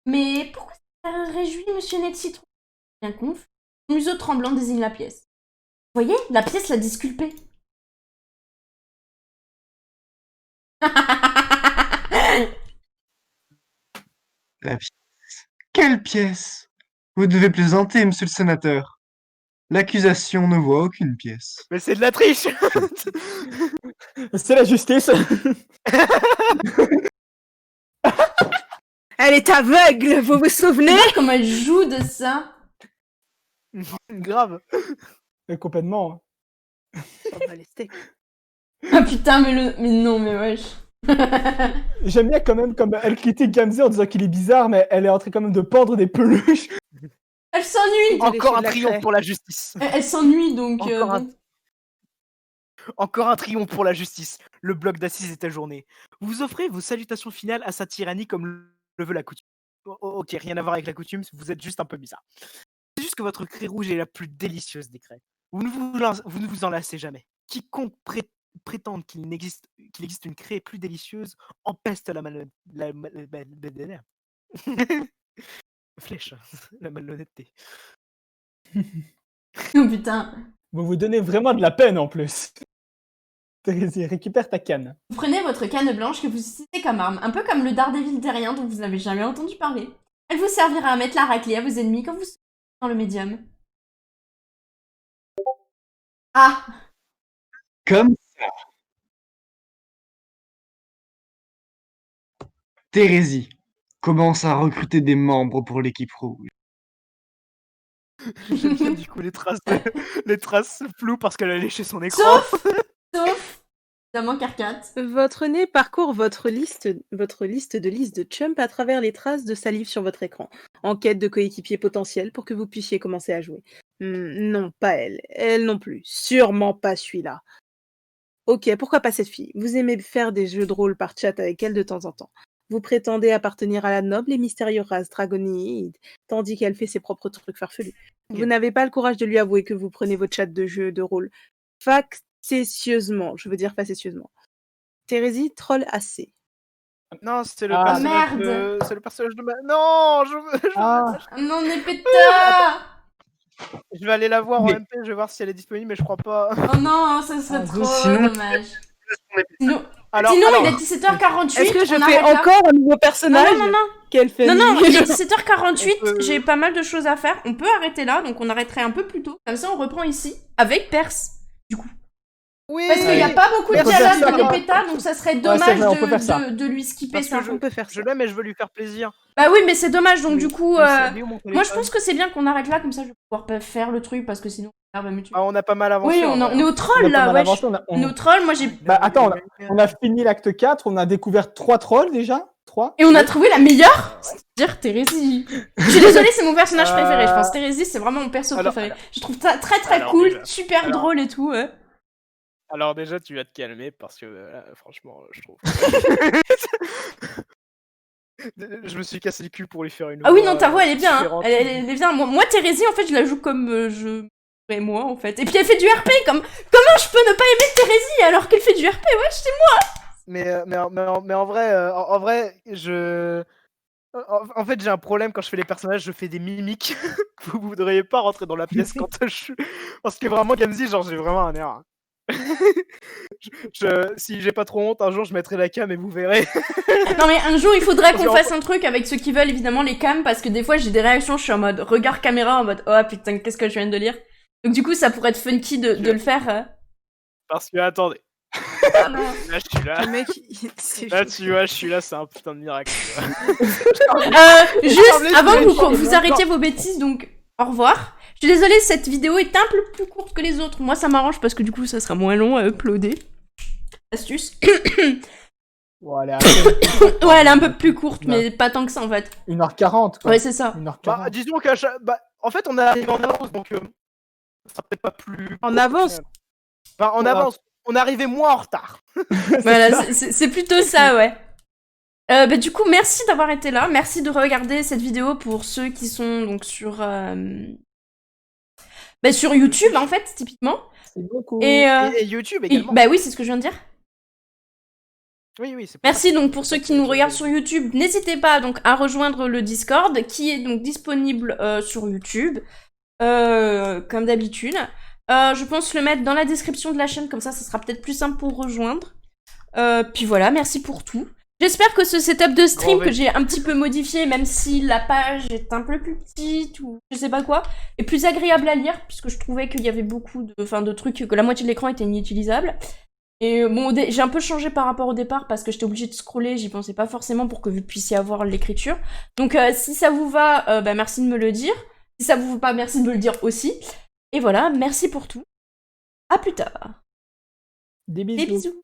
S1: Mais pourquoi ça réjouit Monsieur Nez de Citron? Bien confus. Son museau tremblant désigne la pièce. Vous voyez, la pièce l'a disculpé.
S3: La pièce. Quelle pièce? Vous devez plaisanter, monsieur le sénateur. L'accusation ne voit aucune pièce.
S5: Mais c'est de la triche.
S2: C'est la justice.
S4: Elle est aveugle, vous vous souvenez?
S1: Regarde comment elle joue de ça.
S5: Grave.
S2: Complètement.
S4: Oh, bah, les steaks.
S1: Ah putain, mais non, mais wesh.
S2: J'aime bien quand même comme elle critique Gamzee en disant qu'il est bizarre, mais elle est en train quand même de pendre des peluches.
S1: Elle s'ennuie.
S5: Encore un
S4: de la
S5: triomphe
S4: craie.
S5: pour la justice.
S1: Elle s'ennuie donc.
S5: Encore un triomphe pour la justice. Le bloc d'assises est ajourné. Vous offrez vos salutations finales à sa tyrannie comme le veut la coutume. Ok, rien à voir avec la coutume, vous êtes juste un peu bizarre. C'est juste que votre craie rouge est la plus délicieuse des craies. Vous ne vous en lassez jamais. Quiconque prétende qu'il existe une craie plus délicieuse empeste flèche, la malhonnêteté.
S1: Oh putain.
S2: Vous vous donnez vraiment de la peine en plus. Thérésie, récupère ta canne.
S1: Vous prenez votre canne blanche que vous utilisez comme arme, un peu comme le Daredevil terrien dont vous n'avez jamais entendu parler. Elle vous servira à mettre la raclée à vos ennemis quand vous serez dans le médium. Ah!
S3: Comme ça. Thérésie commence à recruter des membres pour l'équipe rouge.
S5: J'aime bien du coup les traces floues parce qu'elle a léché son écran.
S1: Sauf, évidemment, Carcate.
S4: Votre nez parcourt votre liste de chump à travers les traces de salive sur votre écran, en quête de coéquipiers potentiels pour que vous puissiez commencer à jouer. Non, pas elle. Elle non plus. Sûrement pas celui-là. Ok, pourquoi pas cette fille? Vous aimez faire des jeux de rôle par chat avec elle de temps en temps. Vous prétendez appartenir à la noble et mystérieuse race dragonide, tandis qu'elle fait ses propres trucs farfelus. Vous n'avez pas le courage de lui avouer que vous prenez votre chat de jeu de rôle facétieusement. Thérésie troll assez.
S5: Non, c'est le
S2: Ah,
S5: personnage
S1: merde.
S5: c'est le personnage de ma... Non,
S1: Non, Népeta!
S5: je vais aller la voir en
S3: Mais-
S5: MP, je vais voir si elle est disponible, mais je crois pas.
S1: Oh non, ça serait
S2: Ah,
S1: trop
S3: sinon-
S1: dommage. Sinon,
S5: Alors,
S1: il est 17h48.
S4: Est-ce que je
S1: on
S4: fais
S1: arrête là.
S4: encore un nouveau personnage?
S1: Non, non, non.
S4: Quelle fait
S1: Non, non, il est
S5: On
S1: 17h48,
S5: peut-
S1: j'ai pas mal de choses à faire. On peut arrêter là, donc on arrêterait un peu plus tôt. Comme ça, on reprend ici, avec Perse, du coup.
S5: Oui,
S1: Parce qu'il n'y a pas beaucoup de
S2: On peut faire
S1: dialogue de
S2: ça.
S1: Népeta, donc ça serait
S2: c'est
S1: dommage
S2: vrai, on peut faire ça.
S1: de lui skipper
S5: Parce
S1: ça.
S5: que
S4: On peut faire
S5: je
S4: ça.
S5: l'aime et je veux lui faire plaisir.
S1: Bah oui, mais c'est dommage, donc du coup...
S5: Mais où mon
S1: Moi, je
S5: téléphone
S1: pense que c'est bien qu'on arrête là, comme ça je vais pouvoir pas faire le truc, parce que sinon, elle va me tuer.
S5: Ah, on a pas mal avancé.
S1: Oui,
S5: en
S1: on
S5: vrai.
S1: est au
S2: On a
S1: troll,
S2: pas
S1: là,
S2: mal
S1: wesh.
S2: avancé,
S1: On est au troll, moi j'ai...
S2: Bah attends, on a fini l'acte 4, on a découvert 3 trolls déjà 3.
S1: Et on a trouvé la meilleure, c'est-à-dire Thérésie. Je suis désolée, c'est mon personnage préféré, je pense. Thérésie, c'est vraiment mon perso
S5: Alors-
S1: préféré. Je trouve ça très très
S5: Alors,
S1: cool,
S5: déjà.
S1: super
S5: Alors-
S1: drôle et tout. Ouais.
S5: Alors déjà, tu vas te calmer parce que franchement, je trouve. Je me suis cassé le cul pour lui faire une
S1: Ah oui,
S5: voix,
S1: non, ta voix, elle est bien. Hein.
S5: différente.
S1: Elle est bien. Moi, Thérésie, en fait, je la joue comme je ferais moi, en fait. Et puis elle fait du RP. Comment je peux ne pas aimer Thérésie alors qu'elle fait du RP? Ouais, c'est
S5: Mais en vrai, en fait, j'ai un problème quand je fais les personnages, je fais des mimiques. Vous voudriez pas rentrer dans la pièce quand je... Parce que vraiment, Gamzee, genre, j'ai vraiment un air. Si j'ai pas trop honte, un jour, je mettrai la cam et vous verrez.
S1: Non, mais un jour, il faudrait
S5: Parce
S1: qu'on
S5: que
S1: fasse un truc avec ceux qui veulent, évidemment, les cams, parce que des fois, j'ai des réactions, je suis en mode regard caméra, en mode oh putain, qu'est-ce que je viens de lire. Donc, du coup, ça pourrait être funky de le faire.
S5: Parce que, attendez.
S1: Ah non.
S5: Là, je suis là.
S4: Le mec, c'est
S5: Là,
S4: chaud.
S5: tu vois, je suis là, c'est un putain de miracle. tu vois.
S1: Juste
S5: semblait
S1: avant
S5: que
S1: que
S5: j'allais
S1: vous
S5: changer.
S1: arrêtiez vos bêtises, donc au revoir. Je suis désolée, cette vidéo est un peu plus courte que les autres. Moi, ça m'arrange parce que du coup, ça sera moins long à uploader. Astuce.
S2: Bon, elle est assez-
S1: Ouais, elle est un peu plus courte,
S2: Ouais.
S1: mais pas tant que ça en fait.
S2: 1h40, quoi.
S1: Ouais, c'est ça.
S2: 1h40.
S5: Disons qu'à chaque... en fait, on est arrivé en avance, donc ça sera peut-être pas plus...
S4: En avance.
S5: Enfin, en
S2: Voilà.
S5: avance. On est arrivé moins en retard.
S1: Voilà, c'est plutôt ça, ouais. Du coup, merci d'avoir été là. Merci de regarder cette vidéo pour ceux qui sont donc sur YouTube, en fait, typiquement.
S2: C'est beaucoup.
S1: Et
S5: YouTube également.
S1: bah oui, c'est ce que je viens de dire.
S5: Oui, c'est
S1: Merci donc pour ceux qui nous regardent sur YouTube. N'hésitez pas donc à rejoindre le Discord qui est donc disponible sur YouTube, comme d'habitude. Je pense le mettre dans la description de la chaîne, comme ça sera peut-être plus simple pour rejoindre. Puis voilà, merci pour tout. J'espère que ce setup de stream que j'ai un petit peu modifié, même si la page est un peu plus petite ou je sais pas quoi, est plus agréable à lire, puisque je trouvais qu'il y avait beaucoup de trucs, que la moitié de l'écran était inutilisable. Et bon, j'ai un peu changé par rapport au départ parce que j'étais obligée de scroller, j'y pensais pas forcément pour que vous puissiez avoir l'écriture. Donc si ça vous va, merci de me le dire. Si ça vous va pas, merci de me le dire aussi. Et voilà, merci pour tout. À plus tard.
S2: Des bisous.
S1: Des bisous.